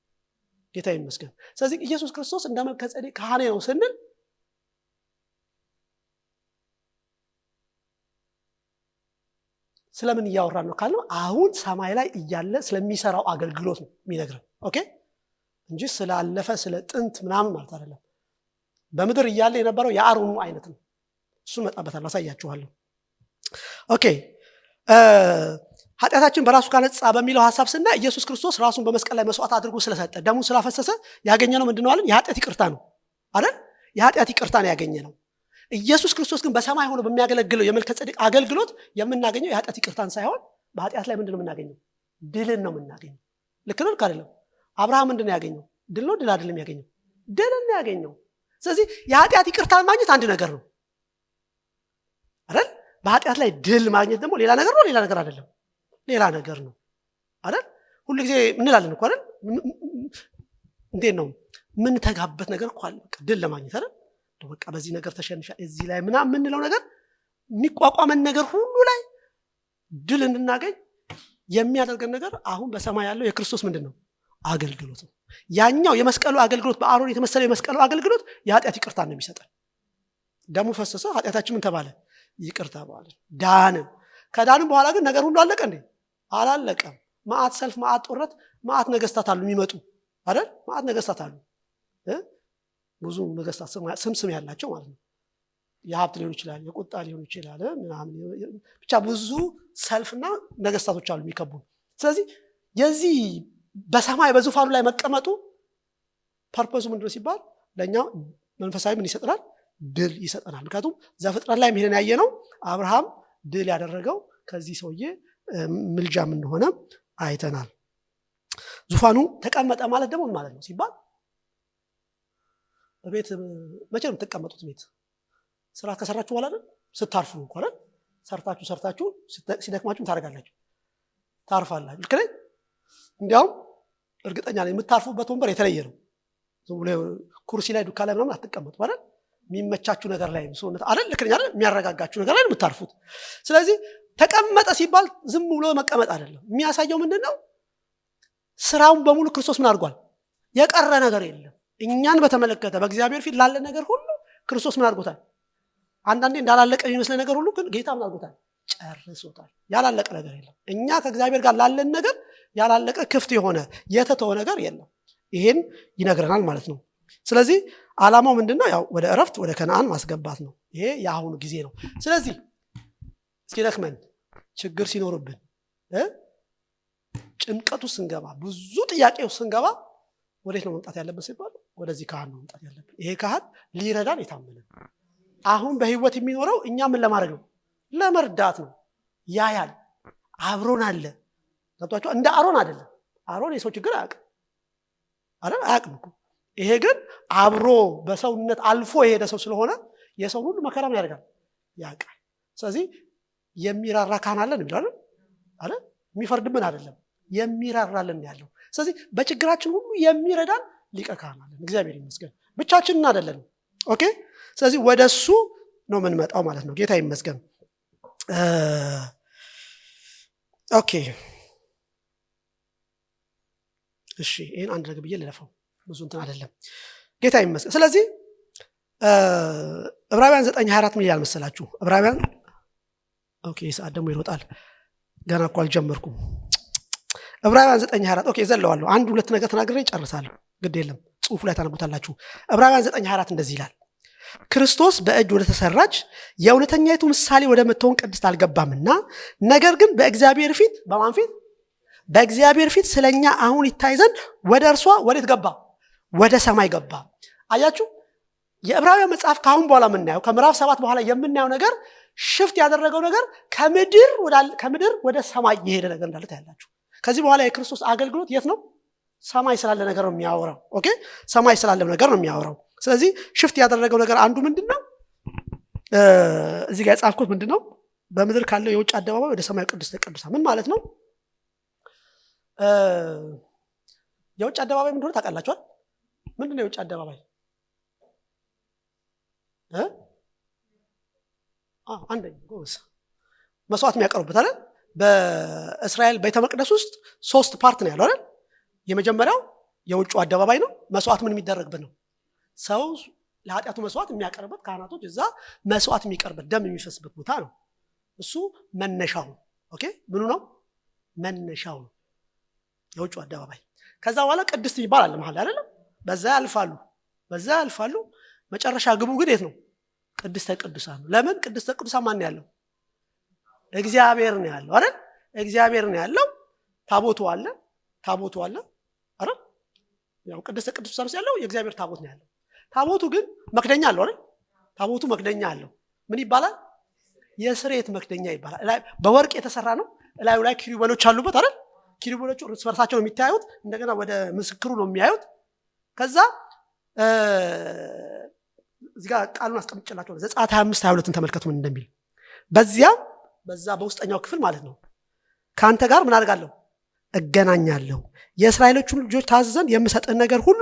ጌታ ይመስገን። ስለዚህ ኢየሱስ ክርስቶስ እንደ መልከ ጼዴቅ ካህን ነው ስንል ስለምን እያወራን ነው ካልነው አሁን ሰማይ ላይ እያለ ስለሚሰራው አገልግሎት ነው የሚነግረን። ኦኬ እንጂ ስላለፈ ስለ ጥንት ምናምን ማለት አይደለም። በምድር እያለ የነበረው የአሮኑ አይነት ነው። እሱን መጣበታለሁ፣ አሳያችኋለሁ። ኦኬ ኃጢአታችን በራሱ ካነጻ በሚለው ሐሳብ ስናይ ኢየሱስ ክርስቶስ ራሱን በመስቀል ላይ መስዋዕት አድርጎ ስለሰጠ ደሙን ስላፈሰሰ ያገኘነው ምንድነው አለን? የኃጢአት ይቅርታ ነው አይደል? የኃጢአት ይቅርታ ነው ያገኘነው። ኢየሱስ ክርስቶስ ግን በሰማይ ሆኖ በሚያገለግለው የመልከ ጼዴቅ አገልግሎት የምናገኘው የኃጢአት ይቅርታን ሳይሆን በኃጢአት ላይ ምንድነው የምናገኘው? ድልን ነው የምናገኘው። ልክ ነው አይደለም? አብርሃም ምንድነው ያገኘው? ድል ነው? ድል አይደለም ያገኘው? ድልን ነው ያገኘው። ስለዚህ የኃጢአት ይቅርታን ማግኘት አንድ ነገር ነው አይደል? በኃጢአት ላይ ድል ማግኘት ደግሞ ሌላ ነገር ነው። ሌላ ነገር አይደለም፣ ሌላ ነገር ነው አይደል? ሁሉ ጊዜ እንላለን እኮ አይደል? እንዴት ነው ምን ተጋበት ነገር እኮ አለ በቃ ድል ለማግኘት አይደል? በቃ በዚህ ነገር ተሸንፈ እዚህ ላይ ምናምን የምንለው ነገር የሚቋቋመን ነገር ሁሉ ላይ ድል እንድናገኝ የሚያደርገን ነገር አሁን በሰማይ ያለው የክርስቶስ ምንድነው? አገልግሎት ነው። ያኛው የመስቀሉ አገልግሎት በአሮን የተመሰለው የመስቀሉ አገልግሎት የኃጢአት ይቅርታ ነው የሚሰጠን። ደሙ ፈሰሰ፣ ኃጢአታችን ምን ተባለ? ይቅርታ ተባለ፣ ዳንን። ከዳንን በኋላ ግን ነገር ሁሉ አለቀ እንዴ? አላለቀም። ማአት ሰልፍ፣ ማአት ጦርነት፣ ማአት ነገስታት አሉ የሚመጡ አይደል? ማአት ነገስታት አሉ፣ ብዙ ነገስታት ስም ያላቸው ማለት ነው። የሀብት ሊሆን ይችላል፣ የቁጣ ሊሆን ይችላል ምናምን፣ ብቻ ብዙ ሰልፍና ነገስታቶች አሉ የሚከቡ። ስለዚህ የዚህ በሰማይ በዙፋኑ ላይ መቀመጡ ፐርፖዙ ምንድነው ሲባል ለኛ መንፈሳዊ ምን ይሰጠናል? ድል ይሰጠናል። ምክንያቱም ዘፍጥረት ላይ ሄደን ያየነው አብርሃም ድል ያደረገው ከዚህ ሰውዬ ምልጃ ምን እንደሆነ አይተናል። ዙፋኑ ተቀመጠ ማለት ደግሞ ምን ማለት ነው ሲባል በቤት መቼ ነው የምትቀመጡት? ቤት ስራ ከሰራችሁ በኋላ አይደል? ስታርፉ እንኳን አይደል? ሰርታችሁ ሲደክማችሁ ታደርጋላችሁ፣ ታርፋላችሁ። ልክ ነኝ? እንዲያውም እርግጠኛ ነኝ የምታርፉበት ወንበር የተለየ ነው። ዝም ብሎ ኩርሲ ላይ ዱካ ላይ ምናምን አትቀመጡ አይደል? የሚመቻችሁ ነገር ላይ ነው ሰውነት አይደል? ልክ ነኝ አይደል? የሚያረጋጋችሁ ነገር ላይ ነው የምታርፉት። ስለዚህ ተቀመጠ ሲባል ዝም ብሎ መቀመጥ አይደለም። የሚያሳየው ምንድነው? ስራውን በሙሉ ክርስቶስ ምን አድርጓል? የቀረ ነገር የለም። እኛን በተመለከተ በእግዚአብሔር ፊት ላለ ነገር ሁሉ ክርስቶስ ምን አድርጎታል? አንዳንዴ እንዳላለቀ የሚመስለ ነገር ሁሉ ግን ጌታ ምን አድርጎታል? ጨርሶታል። ያላለቀ ነገር የለም። እኛ ከእግዚአብሔር ጋር ላለን ነገር ያላለቀ ክፍት የሆነ የተተወ ነገር የለም። ይሄን ይነግረናል ማለት ነው። ስለዚህ ዓላማው ምንድነው? ያው ወደ እረፍት ወደ ከነዓን ማስገባት ነው። ይሄ የአሁኑ ጊዜ ነው። ስለዚህ እስኪደክመን ችግር ሲኖርብን ጭንቀቱ ስንገባ ብዙ ጥያቄው ስንገባ ወዴት ነው መምጣት ያለብን ሲባል ወደዚህ ካህን ነው መምጣት ያለብን። ይሄ ካህን ሊረዳን የታመነ አሁን በህይወት የሚኖረው እኛ ምን ለማድረግ ነው? ለመርዳት ነው። ያያል፣ አብሮን አለ። ገብቷችሁ? እንደ አሮን አይደለም። አሮን የሰው ችግር አያውቅም እኮ። ይሄ ግን አብሮ በሰውነት አልፎ የሄደ ሰው ስለሆነ የሰው ሁሉ መከራ ምን ያደርጋል? ያውቃል። ስለዚህ የሚራራ ካህን አለን እንላለን አለ። የሚፈርድብን አይደለም፣ የሚራራልን ያለው። ስለዚህ በችግራችን ሁሉ የሚረዳን ሊቀ ካህን አለን። እግዚአብሔር ይመስገን። ብቻችንን አይደለንም። ኦኬ። ስለዚህ ወደሱ ነው የምንመጣው ማለት ነው። ጌታ ይመስገን። ኦኬ እሺ፣ ይሄን አንድ ነገር ብዬ ልለፈው፣ ብዙ እንትን አይደለም። ጌታ ይመስገን። ስለዚህ ዕብራውያን 9:24 ምን ይላል መሰላችሁ? ዕብራውያን ኦኬ፣ ሰዓት ደግሞ ይሮጣል፣ ገና እኮ አልጀመርኩም። ዕብራውያን 9:24 ኦኬ፣ ዘለዋለሁ። አንድ ሁለት ነገር ተናግሬ ጨርሳለሁ። ግድ የለም፣ ጽሁፉ ላይ ታነቡታላችሁ። ዕብራውያን 9:24 እንደዚህ ይላል፣ ክርስቶስ በእጅ ወደ ተሰራች የእውነተኛይቱ ምሳሌ ወደ ምትሆን ቅድስት አልገባምና፣ ነገር ግን በእግዚአብሔር ፊት በማን ፊት? በእግዚአብሔር ፊት ስለኛ አሁን ይታይ ዘንድ ወደ እርሷ ወዴት ገባ? ወደ ሰማይ ገባ። አያችሁ፣ የዕብራውያን መጽሐፍ ካሁን በኋላ የምናየው ከምዕራፍ 7 በኋላ የምናየው ነገር ሽፍት ያደረገው ነገር ከምድር ወደ ሰማይ የሄደ ነገር እንዳለ ታያላችሁ። ከዚህ በኋላ የክርስቶስ አገልግሎት የት ነው? ሰማይ ስላለ ነገር ነው የሚያወራው። ኦኬ፣ ሰማይ ስላለ ነገር ነው የሚያወራው። ስለዚህ ሽፍት ያደረገው ነገር አንዱ ምንድነው? እዚህ ጋር የጻፍኩት ምንድነው? በምድር ካለው የውጭ አደባባይ ወደ ሰማይ ቅድስተ ቅዱሳን። ምን ማለት ነው? የውጭ አደባባይ ምንድነው ታውቃላችኋል? ምንድነው የውጭ አደባባይ? አንደኛ ጎስ መስዋዕት የሚያቀርቡበት አይደል? በእስራኤል ቤተ መቅደስ ውስጥ 3 ፓርት ነው ያለው አይደል? የመጀመሪያው የውጭ አደባባይ ነው። መስዋዕት ምን የሚደረግበት ነው? ሰው ለኃጢአቱ መስዋዕት የሚያቀርበት፣ ካህናቶች እዛ መስዋዕት የሚቀርበት ደም የሚፈስበት ቦታ ነው። እሱ መነሻው። ኦኬ፣ ምኑ ነው? መነሻው ነው የውጭ አደባባይ። ከዛ በኋላ ቅድስት ይባላል መሐል አይደለም? በዛ ያልፋሉ። መጨረሻ ግቡ ግን የት ነው? ቅድስተ ቅዱሳን ነው። ለምን? ቅድስተ ቅዱሳን ማን ያለው? እግዚአብሔር ነው ያለው አይደል? እግዚአብሔር ነው ያለው። ታቦቱ አለ አይደል? ያው ቅድስተ ቅዱሳን ያለው የእግዚአብሔር ታቦት ነው ያለው። ታቦቱ ግን መክደኛ አለው አይደል? ታቦቱ መክደኛ አለው። ምን ይባላል? የስርየት መክደኛ ይባላል። በወርቅ የተሰራ ነው። እላዩ ላይ ኪሩቤሎች አሉበት አይደል? ኪሩቤሎቹ እርስ በርሳቸው ነው የሚታዩት። እንደገና ወደ ምስክሩ ነው የሚያዩት። ከዛ እዚህ ጋር ቃሉን አስቀምጬላችሁ ዘጸአት 25:22 ተመልከቱ ምን እንደሚል። በዛ በውስጠኛው ክፍል ማለት ነው ካንተ ጋር ምን አደርጋለሁ? እገናኛለሁ። የእስራኤሎቹን ልጆች ታዘዝ ዘንድ የምሰጥህ ነገር ሁሉ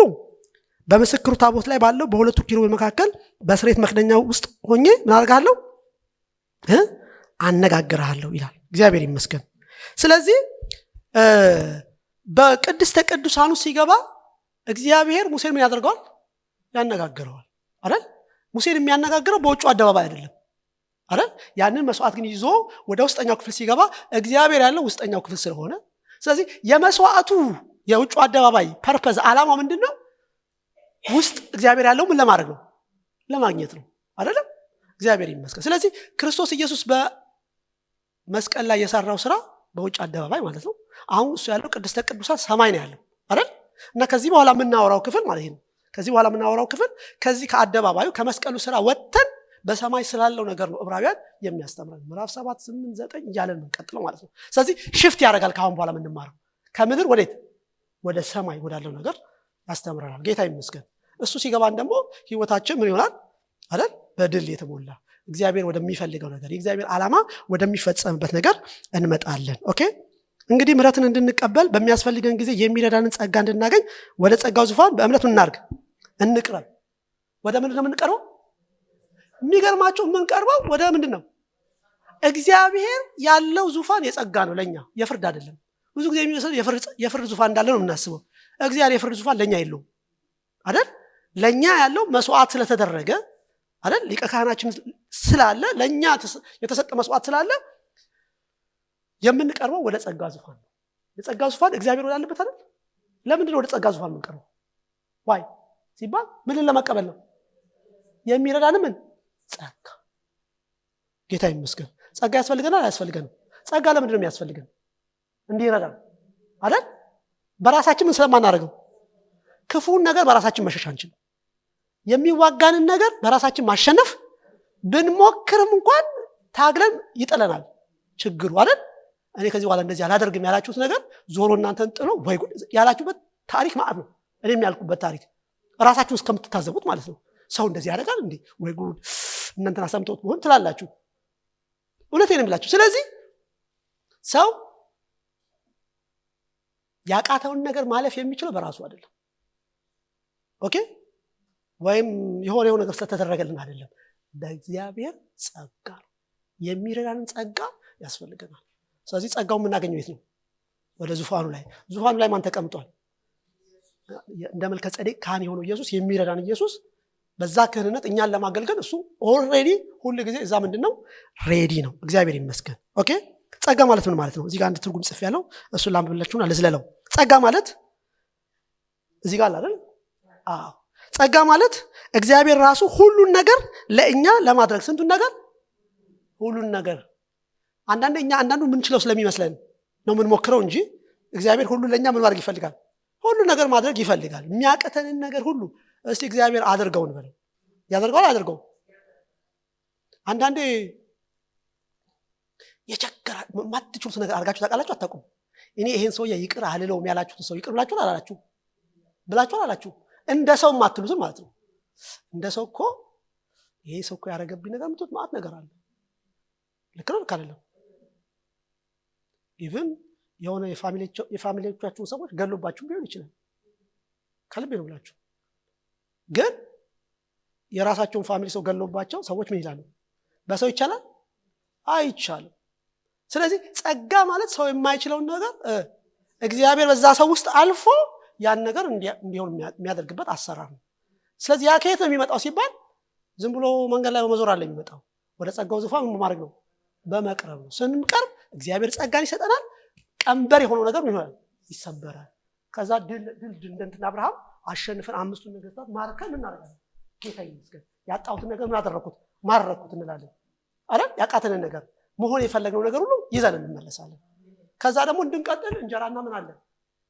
በምስክሩ ታቦት ላይ ባለው በሁለቱ ኪሩቤል መካከል በስርየት መክደኛው ውስጥ ሆኜ ምን አደርጋለሁ? አነጋግርሃለሁ ይላል። እግዚአብሔር ይመስገን። ስለዚህ በቅድስተ ቅዱሳኑ ሲገባ እግዚአብሔር ሙሴን ምን ያደርገዋል? ያነጋግረዋል አይደል? ሙሴን የሚያነጋግረው በውጭ አደባባይ አይደለም አይደል? ያንን መስዋዕት ግን ይዞ ወደ ውስጠኛው ክፍል ሲገባ እግዚአብሔር ያለው ውስጠኛው ክፍል ስለሆነ፣ ስለዚህ የመስዋዕቱ የውጭ አደባባይ ፐርፐዝ ዓላማ ምንድነው? ውስጥ እግዚአብሔር ያለው ምን ለማድረግ ነው? ለማግኘት ነው አይደለም? እግዚአብሔር ይመስገን። ስለዚህ ክርስቶስ ኢየሱስ በመስቀል ላይ የሰራው ስራ በውጭ አደባባይ ማለት ነው። አሁን እሱ ያለው ቅድስተ ቅዱሳን ሰማይ ነው ያለው አይደል? እና ከዚህ በኋላ የምናወራው ክፍል ማለት ነው። ከዚህ በኋላ የምናወራው ክፍል ከዚህ ከአደባባዩ ከመስቀሉ ስራ ወጥተን በሰማይ ስላለው ነገር ነው ዕብራውያን የሚያስተምረን። ምዕራፍ 7 8 9 እያለን ነው ቀጥለው ማለት ነው። ስለዚህ ሽፍት ያደርጋል። ካሁን በኋላ የምንማረው ከምድር ወዴት? ወደ ሰማይ ወዳለው ነገር ያስተምረናል። ጌታ ይመስገን። እሱ ሲገባን ደግሞ ህይወታችን ምን ይሆናል አይደል? በድል የተሞላ እግዚአብሔር ወደሚፈልገው ነገር፣ የእግዚአብሔር ዓላማ ወደሚፈጸምበት ነገር እንመጣለን። ኦኬ፣ እንግዲህ ምሕረትን እንድንቀበል በሚያስፈልገን ጊዜ የሚረዳንን ጸጋ እንድናገኝ ወደ ጸጋው ዙፋን በእምነት እንቅረብ። ወደ ምንድን ነው የምንቀርበው? የሚገርማችሁ የምንቀርበው ወደ ምንድን ነው? እግዚአብሔር ያለው ዙፋን የጸጋ ነው፣ ለኛ የፍርድ አይደለም። ብዙ ጊዜ የሚመስለው የፍርድ ዙፋን እንዳለ ነው የምናስበው። እግዚአብሔር የፍርድ ዙፋን ለኛ የለውም አይደል? ለኛ ያለው መስዋዕት ስለተደረገ አይደል? ሊቀ ካህናችን ስላለ፣ ለኛ የተሰጠ መስዋዕት ስላለ የምንቀርበው ወደ ጸጋ ዙፋን ነው። የጸጋ ዙፋን እግዚአብሔር ወዳለበት አይደል? ለምንድን ነው ወደ ጸጋ ዙፋን የምንቀርበው? ዋይ ሲባል ምንን ለመቀበል ነው? የሚረዳን ምን ጸጋ። ጌታ ይመስገን። ጸጋ ያስፈልገናል አያስፈልገንም? ጸጋ ለምንድን ነው የሚያስፈልገን? እንዲረዳን አይደል? በራሳችን ምን ስለማናደርገው? ክፉን ነገር በራሳችን መሸሽ አንችልም። የሚዋጋንን ነገር በራሳችን ማሸነፍ ብንሞክርም እንኳን ታግለን ይጥለናል ችግሩ አይደል? እኔ ከዚህ በኋላ እንደዚህ አላደርግም ያላችሁት ነገር ዞሮ እናንተን ጥሎ ወይ ያላችሁበት ታሪክ ማለት ነው። እኔም ያልኩበት ታሪክ ራሳችሁ እስከምትታዘቡት ማለት ነው። ሰው እንደዚህ ያደርጋል እንዴ ወይ ጉድ እናንተን አሰምተውት ቢሆን ትላላችሁ። እውነቴን እምላችሁ። ስለዚህ ሰው ያቃተውን ነገር ማለፍ የሚችለው በራሱ አይደለም። ኦኬ? ወይም የሆነ ነገር ስለተደረገልን አይደለም። በእግዚአብሔር ጸጋ ነው። የሚረዳንን ጸጋ ያስፈልገናል። ስለዚህ ጸጋውን የምናገኘው የት ነው? ወደ ዙፋኑ ላይ። ዙፋኑ ላይ ማን ተቀምጧል? እንደ መልከ ጼዴቅ ካህን የሆነው ኢየሱስ፣ የሚረዳን ኢየሱስ በዛ ክህንነት እኛን ለማገልገል እሱ ኦልሬዲ ሁሉ ጊዜ እዛ ምንድነው ሬዲ ነው። እግዚአብሔር ይመስገን። ኦኬ? ጸጋ ማለት ምን ማለት ነው? እዚህ ጋር አንድ ትርጉም ጽፍ ያለው እሱን ላንብብላችሁና ልዝለለው። ጸጋ ማለት እዚህ ጋር አይደል? አዎ። ጸጋ ማለት እግዚአብሔር ራሱ ሁሉን ነገር ለእኛ ለማድረግ ስንቱን ነገር ሁሉን ነገር አንዳንዱ ምንችለው ስለሚመስለን ነው የምንሞክረው እንጂ እግዚአብሔር ሁሉን ለእኛ ምን ማድረግ ይፈልጋል? ሁሉ ነገር ማድረግ ይፈልጋል። የሚያቀተንን ነገር ሁሉ እስቲ እግዚአብሔር አድርገው እንበለው። ያደርገዋል አያደርገው? አንዳንዴ የቸገራ ማትችሉት ነገር አድርጋችሁ ታውቃላችሁ አታውቁም? እኔ ይሄን ሰውዬ ይቅር አልለውም ያላችሁት ሰው ይቅር ብላችኋል አላላችሁ? ብላችኋል አላላችሁ? እንደ ሰው ማትሉት ማለት ነው። እንደ ሰው እኮ ይሄ ሰው እኮ ያደረገብኝ ነገር ምትት ማለት ነገር አለ። ልክ ነው አይደለም? ኢቭን የሆነ የፋሚሊዎቻችሁን ሰዎች ገሎባችሁ ቢሆን ይችላል። ከልብ ነው ብላችሁ ግን የራሳቸውን ፋሚሊ ሰው ገሎባቸው ሰዎች ምን ይላሉ? በሰው ይቻላል አይቻልም። ስለዚህ ጸጋ ማለት ሰው የማይችለውን ነገር እግዚአብሔር በዛ ሰው ውስጥ አልፎ ያን ነገር እንዲሆን የሚያደርግበት አሰራር ነው። ስለዚህ ያ ከየት ነው የሚመጣው ሲባል ዝም ብሎ መንገድ ላይ በመዞር አለ የሚመጣው። ወደ ጸጋው ዙፋን ምን ማድረግ ነው? በመቅረብ ነው። ስንቀርብ እግዚአብሔር ጸጋን ይሰጠናል። ቀንበር የሆነው ነገር ምን ይሆናል? ይሰበራል። ከዛ ድል እንደንትና አብርሃም አሸንፈን 5ቱን ነገስታት ማርከን እናደርጋለን። ጌታ ይመስገን። ያጣሁትን ነገር ምን አደረኩት? ማረኩት እንላለን አይደል? ያቃተንን ነገር መሆን የፈለግነው ነገር ሁሉ ይዘን እንመለሳለን። ከዛ ደግሞ እንድንቀጥል እንጀራና ምን አለ?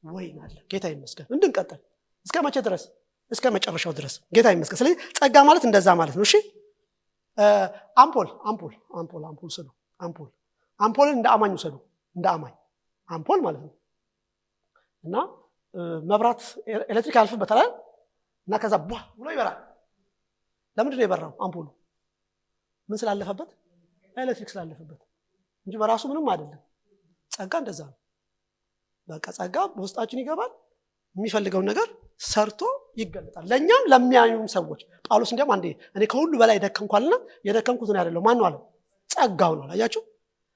ወይን አለ። ጌታ ይመስገን። እንድንቀጥል እስከ መቼ ድረስ? እስከ መጨረሻው ድረስ። ጌታ ይመስገን። ስለዚህ ጸጋ ማለት እንደዛ ማለት ነው። እሺ አምፖል ሰዱ። አምፖልን እንደ አማኝ ሰዱ። እንደ አማኝ አምፖል ማለት ነው። እና መብራት ኤሌክትሪክ ያልፍበታል እና ከዛ ብሎ ይበራል። ለምንድን ነው የበራው? አምፖሉ ምን ስላለፈበት? ኤሌክትሪክ ስላለፈበት እንጂ በራሱ ምንም አይደለም። ጸጋ እንደዛ ነው። በቃ ጸጋ በውስጣችን ይገባል። የሚፈልገውን ነገር ሰርቶ ይገለጣል። ለኛም ለሚያዩም ሰዎች ጳውሎስ እንዲያም አንዴ እኔ ከሁሉ በላይ ደከምኳልና የደከምኩት ነው ያለው ማን ነው አለ? ጸጋው ነው። አያችሁ?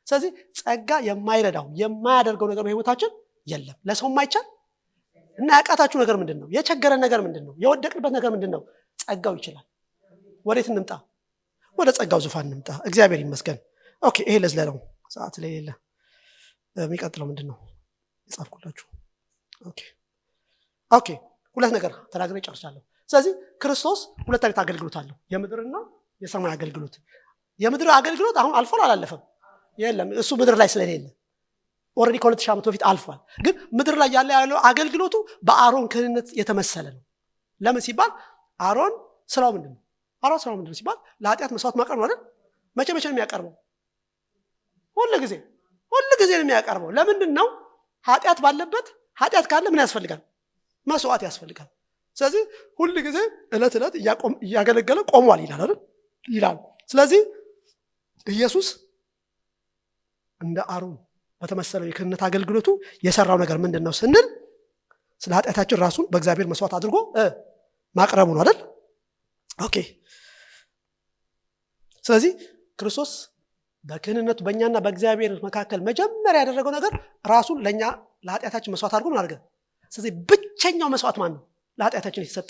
ስለዚህ ጸጋ የማይረዳው የማያደርገው ነገር በህይወታችን የለም። ለሰው የማይቻል እና ያቃታችሁ ነገር ምንድነው? የቸገረን ነገር ምንድነው? የወደቅንበት ነገር ምንድነው? ጸጋው ይችላል። ወዴት እንምጣ? ወደ ጸጋው ዙፋን እንምጣ። እግዚአብሔር ይመስገን። ኦኬ፣ ይሄ ለዝለለው ሰዓት ላይ የለ። የሚቀጥለው ምንድነው የጻፍኩላችሁ? ኦኬ ሁለት ነገር ተናግሬ ጨርሻለሁ። ስለዚህ ክርስቶስ ሁለት አይነት አገልግሎት አለው፣ የምድርና የሰማይ አገልግሎት። የምድር አገልግሎት አሁን አልፎ አላለፈም፣ የለም እሱ ምድር ላይ ስለሌለ ኦልሬዲ ከ2000 ዓመት በፊት አልፏል። ግን ምድር ላይ ያለው አገልግሎቱ በአሮን ክህንነት የተመሰለ ነው። ለምን ሲባል አሮን ስራው ምንድነው? አሮን ስራው ምንድነው ሲባል ለኃጢአት መስዋዕት ማቅረብ ነው አይደል? መቼ ነው የሚያቀርበው? ሁሉ ጊዜ ነው የሚያቀርበው። ለምንድን ነው? ኃጢአት ባለበት ኃጢአት ካለ ምን ያስፈልጋል? መስዋዕት ያስፈልጋል። ስለዚህ ሁሉ ጊዜ እለት እያገለገለ ቆሟል ይላል። ስለዚህ ኢየሱስ እንደ አሮን በተመሰለው የክህነት አገልግሎቱ የሰራው ነገር ምንድነው ስንል ስለ ኃጢአታችን ራሱን በእግዚአብሔር መስዋዕት አድርጎ ማቅረቡ ነው አይደል? ኦኬ። ስለዚህ ክርስቶስ በክህነቱ በእኛና በእግዚአብሔር መካከል መጀመሪያ ያደረገው ነገር ራሱን ለኛ ለኃጢአታችን መስዋዕት አድርጎ ማድረግ። ስለዚህ ብቸኛው መስዋዕት ማን ነው? ለኃጢአታችን የተሰጠ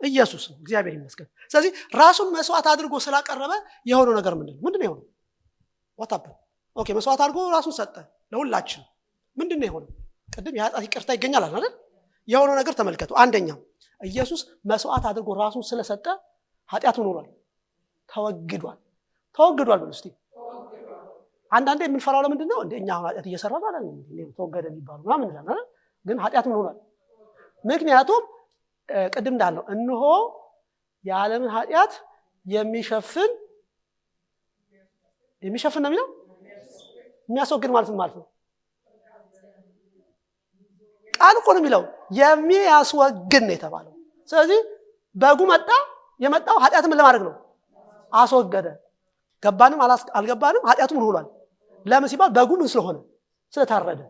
ኢየሱስ ነው። እግዚአብሔር ይመስገን። ስለዚህ ራሱን መስዋዕት አድርጎ ስላቀረበ የሆነው ነገር ምንድነው የሆነው? ዋታብ ኦኬ፣ መስዋዕት አድርጎ ራሱን ሰጠ። ለሁላችን ምንድነው የሆነው? ቅድም የኃጢአት ይቅርታ ይገኛል አይደል? የሆነው ነገር ተመልከቱ። አንደኛው ኢየሱስ መስዋዕት አድርጎ ራሱን ስለሰጠ ኃጢአት ሆኗል፣ ተወግዷል። ተወግዷል ብሎ እስቲ አንዳንዴ የምንፈራው ለምንድን ነው? እንደኛ ኃጢአት እየሰራን አይደል እንዴ ተወገደ የሚባለው ምናምን እንላለን አይደል? ግን ኃጢአት ምን ሆኗል? ምክንያቱም ቅድም እንዳልነው እነሆ የዓለምን ኃጢአት የሚሸፍን ነው የሚለው የሚያስወግድ ማለት ነው። ቃል እኮ ነው የሚለው የሚያስወግድ ነው የተባለው። ስለዚህ በጉ መጣ። የመጣው ኃጢአት ምን ለማድረግ ነው? አስወገደ። ገባንም አልገባንም ኃጢአቱ ምን ሆኗል? ለምን ሲባል በጉ ምን ስለሆነ? ስለታረደ።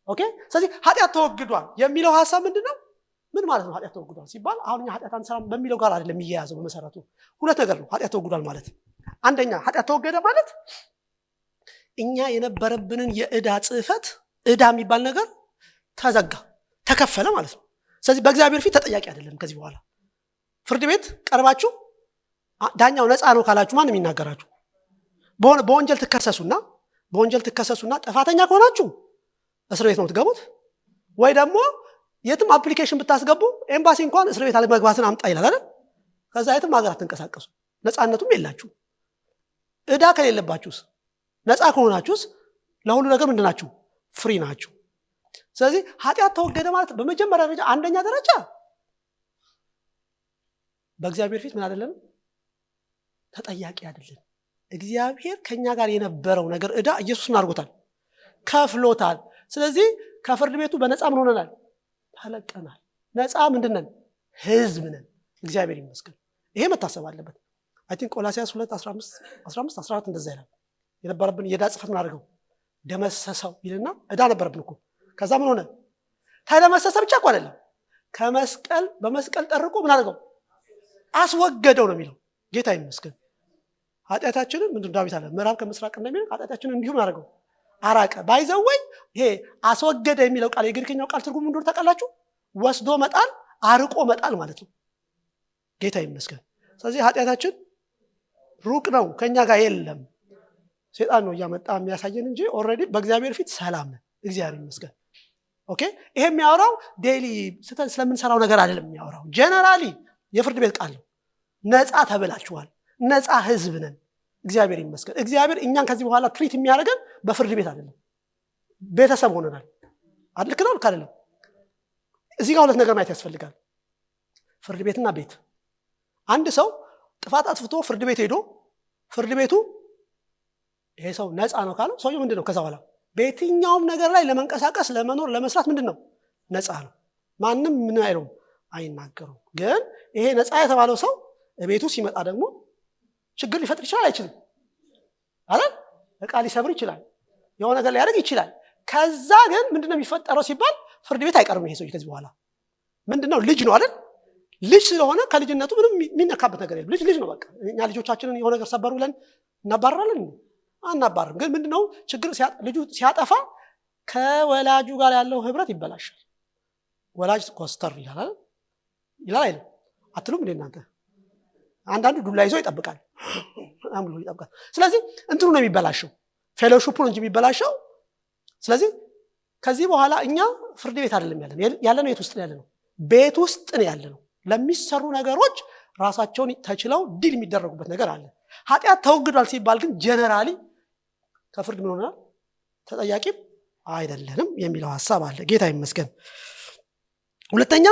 ኦኬ። ስለዚህ ኃጢአት ተወግዷል የሚለው ሐሳብ ምንድነው? ምን ማለት ነው ኃጢአት ተወግዷል ሲባል? አሁን እኛ ኃጢአት አንሰራም በሚለው ጋር አይደለም የሚያያዘው። በመሰረቱ ሁለት ነገር ነው ኃጢአት ተወግዷል ማለት። አንደኛ ኃጢአት ተወገደ ማለት እኛ የነበረብንን የዕዳ ጽሕፈት፣ ዕዳ የሚባል ነገር ተዘጋ፣ ተከፈለ ማለት ነው። ስለዚህ በእግዚአብሔር ፊት ተጠያቂ አይደለም። ከዚህ በኋላ ፍርድ ቤት ቀርባችሁ ዳኛው ነፃ ነው ካላችሁ ማንም ይናገራችሁ። በወንጀል ትከሰሱና ጥፋተኛ ከሆናችሁ እስር ቤት ነው የምትገቡት። ወይ ደግሞ የትም አፕሊኬሽን ብታስገቡ ኤምባሲ እንኳን እስር ቤት አለመግባትን አምጣ ይላል አይደል? ከዛ የትም ሀገር አትንቀሳቀሱ፣ ነፃነቱም የላችሁ። ዕዳ ከሌለባችሁስ፣ ነፃ ከሆናችሁስ ለሁሉ ነገር ምንድናችሁ? ፍሪ ናችሁ። ስለዚህ ኃጢአት ተወገደ ማለት በመጀመሪያ ደረጃ አንደኛ ደረጃ በእግዚአብሔር ፊት ምን አይደለም? ተጠያቂ አይደለም። እግዚአብሔር ከኛ ጋር የነበረው ነገር ዕዳ ኢየሱስ ምን አድርጎታል? ከፍሎታል። ስለዚህ ከፍርድ ቤቱ በነፃ ምን ሆነናል? ተለቀናል። ነፃ ምንድነን? ህዝብ ነን። እግዚአብሔር ይመስገን። ይሄ መታሰብ አለበት። አይ ቲንክ ቆላስይስ 2:15-14 እንደዛ ይላል። የነበረብን የዕዳ ጽሕፈት ምን አድርገው ደመሰሰው ይልና ዕዳ ነበረብን እኮ። ከዛ ምን ሆነ? ተደመሰሰ ብቻ እኮ አይደለም፣ በመስቀል ጠርቆ ምን አድርገው አስወገደው ነው የሚለው። ጌታ ይመስገን። ኃጢአታችንን ምንድነው ዳዊት አለ ምዕራብ ከምስራቅ እንደሚል ኃጢአታችንን እንዲሁም አድርገው አራቀ። ባይዘወይ ይሄ አስወገደ የሚለው ቃል የግሪክኛው ቃል ትርጉም እንደሆነ ታውቃላችሁ? ወስዶ መጣል፣ አርቆ መጣል ማለት ነው። ጌታ ይመስገን። ስለዚህ ኃጢአታችን ሩቅ ነው፣ ከኛ ጋር የለም። ሰይጣን ነው እያመጣ የሚያሳየን እንጂ ኦልሬዲ በእግዚአብሔር ፊት ሰላም ነን። እግዚአብሔር ይመስገን። ኦኬ። ይሄ የሚያወራው ዴይሊ ስለምንሰራው ነገር አይደለም የሚያወራው። ጀነራሊ የፍርድ ቤት ቃል ነው። ነፃ ተብላችኋል፣ ነፃ ህዝብ ነን። እግዚአብሔር ይመስገን። እግዚአብሔር እኛን ከዚህ በኋላ ትሪት የሚያደርገን በፍርድ ቤት አይደለም፣ ቤተሰብ ሆነናል። ልክ ነው አይደለም? እዚህ ጋር ሁለት ነገር ማየት ያስፈልጋል፣ ፍርድ ቤትና ቤት። አንድ ሰው ጥፋት አጥፍቶ ፍርድ ቤት ሄዶ ፍርድ ቤቱ ይሄ ሰው ነፃ ነው ካለው ሰውየው ምንድን ነው? ከዛ በኋላ በየትኛውም ነገር ላይ ለመንቀሳቀስ፣ ለመኖር፣ ለመስራት ምንድን ነው? ነፃ ነው። ማንም ምን አይለውም፣ አይናገሩም። ግን ይሄ ነፃ የተባለው ሰው ቤቱ ሲመጣ ደግሞ ችግር ሊፈጥር ይችላል አይችልም? አይደል? ዕቃ ሊሰብር ይችላል፣ የሆነ ነገር ሊያደርግ ይችላል። ከዛ ግን ምንድነው የሚፈጠረው ሲባል ፍርድ ቤት አይቀርም። ይሄ ሰው ከዚህ በኋላ ምንድነው? ልጅ ነው አይደል? ልጅ ስለሆነ ከልጅነቱ ምንም የሚነካበት ነገር የለም። ልጅ ነው በቃ። እኛ ልጆቻችንን የሆነ ነገር ሰበሩ ብለን እናባራለን? አናባርም። ግን ምንድነው ችግር? ልጁ ሲያጠፋ ከወላጁ ጋር ያለው ህብረት ይበላሻል። ወላጅ ኮስተር ይላል አይደል? አትሉም እንዴ እናንተ? አንዳንዱ ዱላ ይዞ ይጠብቃል፣ አምሎ ይጠብቃል። ስለዚህ እንትኑ ነው የሚበላሸው፣ ፌሎሺፑ ነው እንጂ የሚበላሸው። ስለዚህ ከዚህ በኋላ እኛ ፍርድ ቤት አይደለም ያለነው፣ የት ውስጥ ነው ያለነው? ቤት ውስጥ ነው ያለነው። ለሚሰሩ ነገሮች ራሳቸውን ተችለው ዲል የሚደረጉበት ነገር አለ። ኃጢአት ተወግዷል ሲባል ግን ጀነራሊ ከፍርድ ምን ሆነናል? ተጠያቂም አይደለንም የሚለው ሐሳብ አለ። ጌታ ይመስገን። ሁለተኛ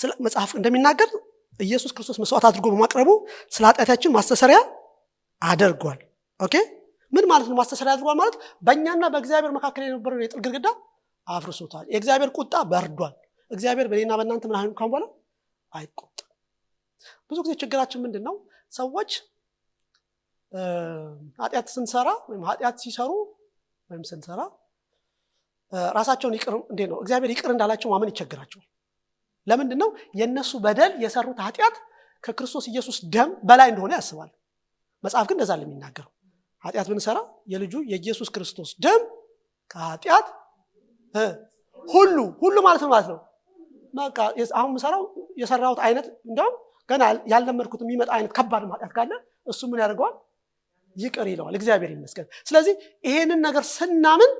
ስለ መጽሐፍ እንደሚናገር ኢየሱስ ክርስቶስ መስዋዕት አድርጎ በማቅረቡ ስለ ኃጢአታችን ማስተሰሪያ አድርጓል። ኦኬ። ምን ማለት ነው ማስተሰሪያ አድርጓል ማለት? በእኛና በእግዚአብሔር መካከል የነበረውን የጥል ግድግዳ አፍርሶታል። የእግዚአብሔር ቁጣ በርዷል። እግዚአብሔር በእኔና በእናንተ ምን አይሆን ካሁን በኋላ አይቆጣም። ብዙ ጊዜ ችግራችን ምንድን ነው? ሰዎች ኃጢአት ስንሰራ ወይም ኃጢአት ሲሰሩ ወይም ስንሰራ ራሳቸውን ይቅር እንዴት ነው እግዚአብሔር ይቅር እንዳላቸው ማመን ይቸግራቸዋል። ለምንድን ነው? የነሱ በደል የሰሩት ኃጢአት ከክርስቶስ ኢየሱስ ደም በላይ እንደሆነ ያስባሉ። መጽሐፍ ግን እንደዛ ለሚናገረው ኃጢአት ብንሰራ የልጁ የኢየሱስ ክርስቶስ ደም ከኃጢአት ሁሉ ማለት ነው። በቃ አሁን ምሰራው የሰራሁት አይነት እንደውም ገና ያልለመድኩት የሚመጣ አይነት ከባድ ኃጢአት ካለ እሱ ምን ያደርገዋል? ይቅር ይለዋል። እግዚአብሔር ይመስገን። ስለዚህ ይሄንን ነገር ስናምን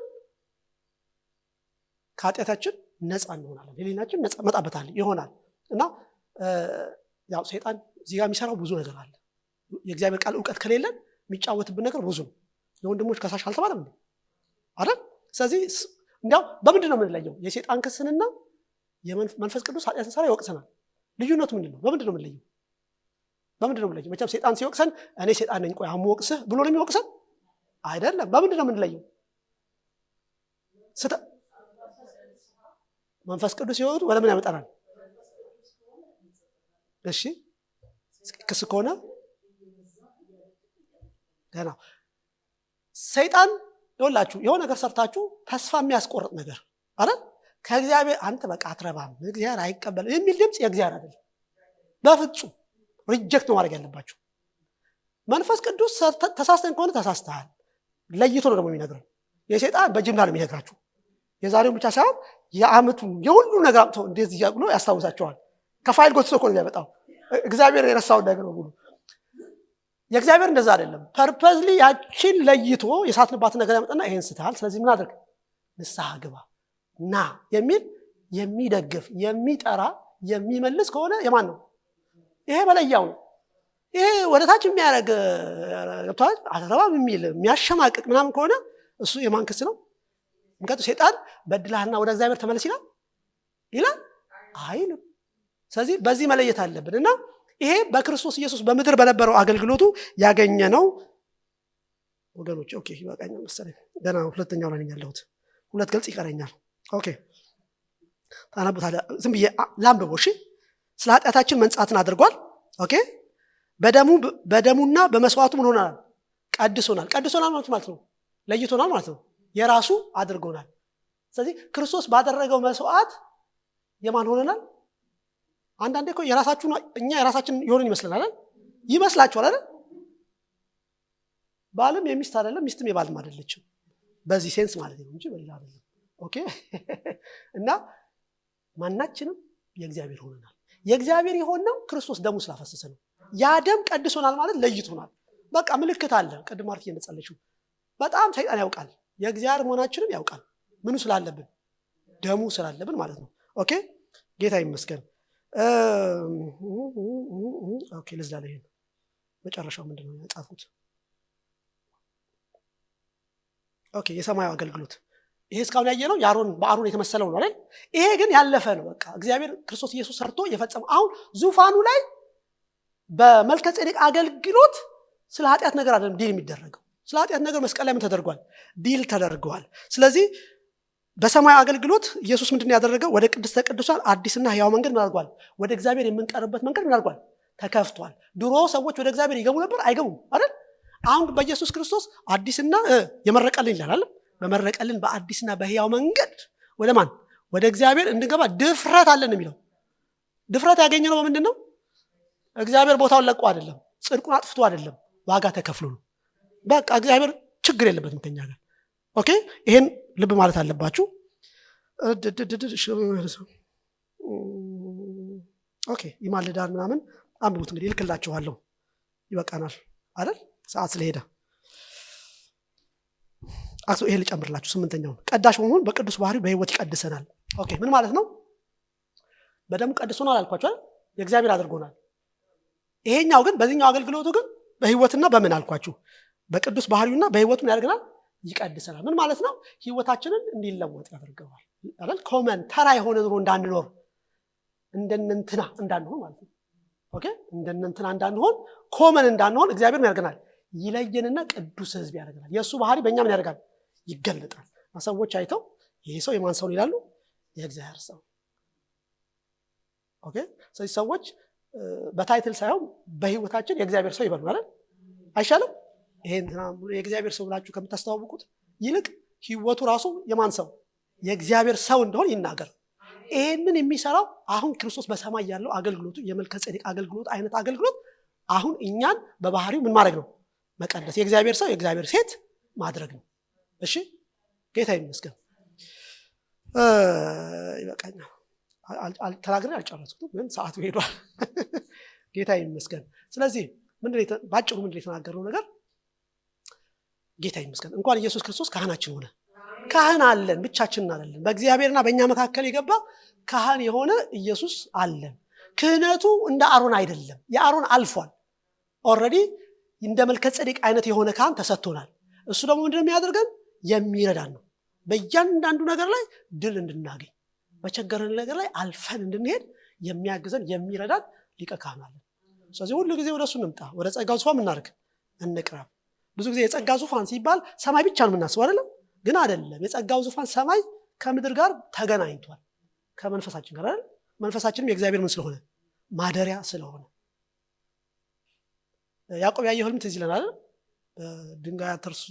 ከኃጢአታችን ነፃ እንሆናለን። ህሊናችን ነፃ መጣበታል ይሆናል። እና ያው ሰይጣን እዚህ ጋር የሚሰራው ብዙ ነገር አለ። የእግዚአብሔር ቃል ዕውቀት ከሌለን የሚጫወትብን ነገር ብዙ ነው። የወንድሞች ከሳሽ አልተባለም እንዴ አይደል? ስለዚህ እንዲያው በምንድን ነው የምንለየው? የሰይጣን ክስንና የመንፈስ ቅዱስ ኃጢአትን ሰራ ይወቅሰናል። ልዩነቱ ምንድን ነው? በምንድን ነው የምንለየው? በምንድን ነው የምንለየው? መቼም ሰይጣን ሲወቅሰን እኔ ሰይጣን ነኝ ቆይ አምወቅስህ ብሎ ነው የሚወቅሰን አይደለም። በምንድን ነው የምንለየው? መንፈስ ቅዱስ ሲወጡ ወደ ምን ያመጣናል? እሺ ክስ ከሆነ ገና ሰይጣን ይወላችሁ የሆነ ነገር ሰርታችሁ ተስፋ የሚያስቆርጥ ነገር አይደል? ከእግዚአብሔር አንተ በቃ አትረባም እግዚአብሔር አይቀበልም የሚል ድምጽ የእግዚአብሔር አይደለም። በፍጹም ሪጀክት ማድረግ ያለባችሁ። መንፈስ ቅዱስ ተሳስተን ከሆነ ተሳስተሃል ለይቶ ነው ደግሞ የሚነግረን። የሰይጣን በጅምላ ነው የሚነግራችሁ። የዛሬው ብቻ ሳይሆን የዓመቱ የሁሉ ነገር አምጥቶ እንደዚህ ያቅሎ ያስታውሳቸዋል። ከፋይል ጎትቶ እኮ ነው የሚያመጣው እግዚአብሔር የረሳውን ነገር ሁሉ። የእግዚአብሔር እንደዛ አይደለም። ፐርፐዝሊ ያችን ለይቶ የሳትንባትን ነገር ያመጣና ይሄን ስተሃል ስለዚህ ምን አድርግ ንስሐ ግባ ና የሚል የሚደግፍ የሚጠራ የሚመልስ ከሆነ የማን ነው? ይሄ መለያው ነው። ይሄ ወደታች የሚያደርግ አትረባም የሚል የሚያሸማቅቅ ምናምን ከሆነ እሱ የማን ክስ ነው? ምክንያቱም ሰይጣን በድላህና ወደ እግዚአብሔር ተመለስ ይላል አይልም። ስለዚህ በዚህ መለየት አለብን። እና ይሄ በክርስቶስ ኢየሱስ በምድር በነበረው አገልግሎቱ ያገኘ ነው ወገኖች። ኦኬ ይበቃኛል መሰለኝ። ገና ሁለተኛው ላይ ነኝ ያለሁት። ሁለት ገልጽ ይቀረኛል። ኦኬ ታነቡታለ። ዝም ብዬ ላንብበው። እሺ ስለ ኃጢአታችን መንጻትን አድርጓል። ኦኬ በደሙና በመስዋዕቱ ምን ሆናል? ቀድሶናል። ቀድሶናል ማለት ነው ለይቶናል ማለት ነው። የራሱ አድርጎናል። ስለዚህ ክርስቶስ ባደረገው መስዋዕት የማን ሆነናል? አንዳንዴ እኮ የራሳችሁ እኛ የራሳችን ይሆንን ይመስለናል አይደል? ይመስላችኋል አይደል? ባልም የሚስት አይደለም ሚስትም የባልም አይደለችም። በዚህ ሴንስ ማለት ነው እንጂ በሌላ አይደለም። ኦኬ እና ማናችንም የእግዚአብሔር ሆነናል። የእግዚአብሔር የሆነው ክርስቶስ ደሙ ስላፈሰሰ ነው። ያ ደም ቀድሶናል ማለት ለይቶናል። በቃ ምልክት አለ። ቅድም ማርት እየነጸለችው በጣም ሰይጣን ያውቃል። የእግዚአብሔር መሆናችንን ያውቃል። ምኑ ስላለብን? ደሙ ስላለብን ማለት ነው። ኦኬ ጌታ ይመስገን። ኦኬ ለዝላለ ይሄን መጨረሻው ምንድነው ያጻፉት? ኦኬ የሰማያዊ አገልግሎት ይሄ እስካሁን ያየነው በአሮን የተመሰለው ነው አይደል? ይሄ ግን ያለፈ ነው። በቃ እግዚአብሔር ክርስቶስ ኢየሱስ ሰርቶ የፈጸመው። አሁን ዙፋኑ ላይ በመልከ ጼዴቅ አገልግሎት ስለ ኃጢአት ነገር አይደለም ዲል የሚደረገው። ስለ ኃጢአት ነገር መስቀል ላይ ምን ተደርጓል? ዲል ተደርጓል። ስለዚህ በሰማያዊ አገልግሎት ኢየሱስ ምንድነው ያደረገው? ወደ ቅድስተ ቅዱሳን አዲስና ሕያው መንገድ ምን አድርጓል? ወደ እግዚአብሔር የምንቀርብበት መንገድ ምን አድርጓል? ተከፍቷል። ድሮ ሰዎች ወደ እግዚአብሔር ይገቡ ነበር አይገቡም አይደል? አሁን በኢየሱስ ክርስቶስ አዲስና የመረቀልን ይላል። በመረቀልን በአዲስና በሕያው መንገድ ወደ ማን? ወደ እግዚአብሔር እንድንገባ ድፍረት አለን የሚለው። ድፍረት ያገኘነው በምንድን ነው? እግዚአብሔር ቦታውን ለቆ አይደለም፣ ጽድቁን አጥፍቶ አይደለም፣ ዋጋ ተከፍሎ ነው። በቃ እግዚአብሔር ችግር የለበትም ከኛ ጋር። ኦኬ ይሄን ልብ ማለት አለባችሁ። ኦኬ ይማልዳል ምናምን አንብቡት እንግዲህ ልክላችኋለሁ። ይበቃናል አይደል? ሰዓት ስለሄደ ይሄ ልጨምርላችሁ። ስምንተኛውን ቀዳሽ መሆን በቅዱስ ባህሪ በህይወት ይቀድሰናል። ኦኬ ምን ማለት ነው? በደሙ ቀድሶናል አልኳችሁ አይደል? የእግዚአብሔር አድርጎናል። ይሄኛው ግን በዚህኛው አገልግሎቱ ግን በህይወትና በምን አልኳችሁ? በቅዱስ ባህሪውና በህይወቱ ያደርገናል፣ ይቀድሰናል። ምን ማለት ነው? ህይወታችንን እንዲለወጥ ያደርገዋል አይደል? ኮመን ተራ የሆነ ኑሮ እንዳንኖር እንደነንትና እንዳንሆን ማለት ነው። ኦኬ እንደነንትና እንዳንሆን ኮመን እንዳንሆን እግዚአብሔር ያደርገናል፣ ይለየንና ቅዱስ ህዝብ ያደርገናል። የሱ ባህሪ በእኛ ምን ያደርጋል? ይገለጣል። ሰዎች አይተው ይሄ ሰው የማን ሰው ይላሉ? የእግዚአብሔር ሰው። ኦኬ ስለዚህ ሰዎች በታይትል ሳይሆን በህይወታችን የእግዚአብሔር ሰው ይበሉ አይደል? አይሻልም? ይሄን የእግዚአብሔር ሰው ብላችሁ ከምታስተዋውቁት ይልቅ ህይወቱ ራሱ የማን ሰው? የእግዚአብሔር ሰው እንደሆነ ይናገር። ይሄንን የሚሰራው አሁን ክርስቶስ በሰማይ ያለው አገልግሎቱ የመልከ ጼዴቅ አገልግሎት አይነት አገልግሎት አሁን እኛን በባህሪው ምን ማድረግ ነው? መቀደስ። የእግዚአብሔር ሰው የእግዚአብሔር ሴት ማድረግ ነው። እሺ ጌታ ይመስገን። ይበቃኛል። ተናግሬ አልጨረስኩትም ግን ሰዓቱ ሄዷል። ጌታ ይመስገን። ስለዚህ ባጭሩ ምንድነው የተናገረው ነገር? ጌታ ይመስገን እንኳን ኢየሱስ ክርስቶስ ካህናችን ሆነ። ካህን አለን፣ ብቻችንን አይደለም። በእግዚአብሔርና በእኛ መካከል የገባ ካህን የሆነ ኢየሱስ አለን። ክህነቱ እንደ አሮን አይደለም። የአሮን አልፏል። ኦልሬዲ እንደ መልከጼዴቅ አይነት የሆነ ካህን ተሰጥቶናል። እሱ ደግሞ ምንድነው የሚያደርገን? የሚረዳን ነው። በእያንዳንዱ ነገር ላይ ድል እንድናገኝ፣ በቸገረን ነገር ላይ አልፈን እንድንሄድ የሚያግዘን የሚረዳን ሊቀ ካህን አለን። ስለዚህ ሁሉ ጊዜ ወደ እሱ እንምጣ፣ ወደ ጸጋው ዙፋን እናርግ፣ እንቅረብ። ብዙ ጊዜ የጸጋ ዙፋን ሲባል ሰማይ ብቻ ነው የምናስበው አይደለም? ግን አይደለም። የጸጋው ዙፋን ሰማይ ከምድር ጋር ተገናኝቷል፣ ከመንፈሳችን ጋር አይደል? መንፈሳችንም የእግዚአብሔር ምን ስለሆነ? ማደሪያ ስለሆነ። ያዕቆብ ያየው ህልም ትዝ ይለናል አይደል? ድንጋይ አትርሱ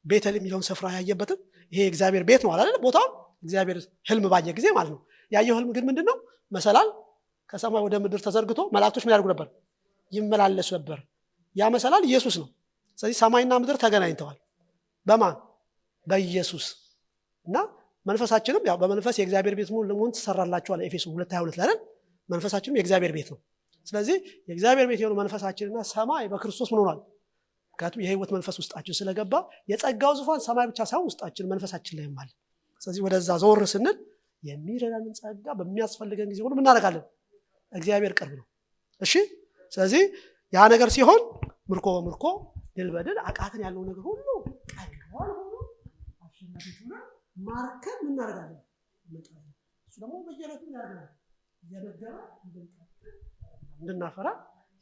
ቤተል የሚለውን ስፍራ ያየበትን ይሄ እግዚአብሔር ቤት ነው አይደል? ቦታው እግዚአብሔር ህልም ባየ ጊዜ ማለት ነው። ያየው ህልም ግን ምንድነው? መሰላል ከሰማይ ወደ ምድር ተዘርግቶ መላእክቶች ምን ያደርጉ ነበር? ይመላለሱ ነበር። ያ መሰላል ኢየሱስ ነው። ስለዚህ ሰማይና ምድር ተገናኝተዋል። በማን? በኢየሱስ። እና መንፈሳችንም ያው በመንፈስ የእግዚአብሔር ቤት ለመሆን ተሰራላችኋል ኤፌሶን 2:22 ላይ አይደል? መንፈሳችንም የእግዚአብሔር ቤት ነው። ስለዚህ የእግዚአብሔር ቤት የሆነው መንፈሳችንና ሰማይ በክርስቶስ ምን ሆኗል? ምክንያቱም የህይወት መንፈስ ውስጣችን ስለገባ የጸጋው ዙፋን ሰማይ ብቻ ሳይሆን ውስጣችን መንፈሳችን ላይ ማለት። ስለዚህ ወደዛ ዞር ስንል የሚረዳንን ጸጋ በሚያስፈልገን ጊዜ ሁሉ ምን እናደርጋለን? እግዚአብሔር ቅርብ ነው። እሺ፣ ስለዚህ ያ ነገር ሲሆን ምርኮ በምርኮ ድል በድል አቃተን ያለው ነገር ሁሉ ቀላል ሆኖ አሸናፊ ሆነ ማርከን ምን እናደርጋለን? እሱ ደግሞ በየለቱ ያደርጋል። እየነገረ እንድናፈራ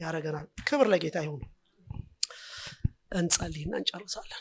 ያደርገናል። ክብር ለጌታ ይሁን። እንጸልይና እንጨርሳለን።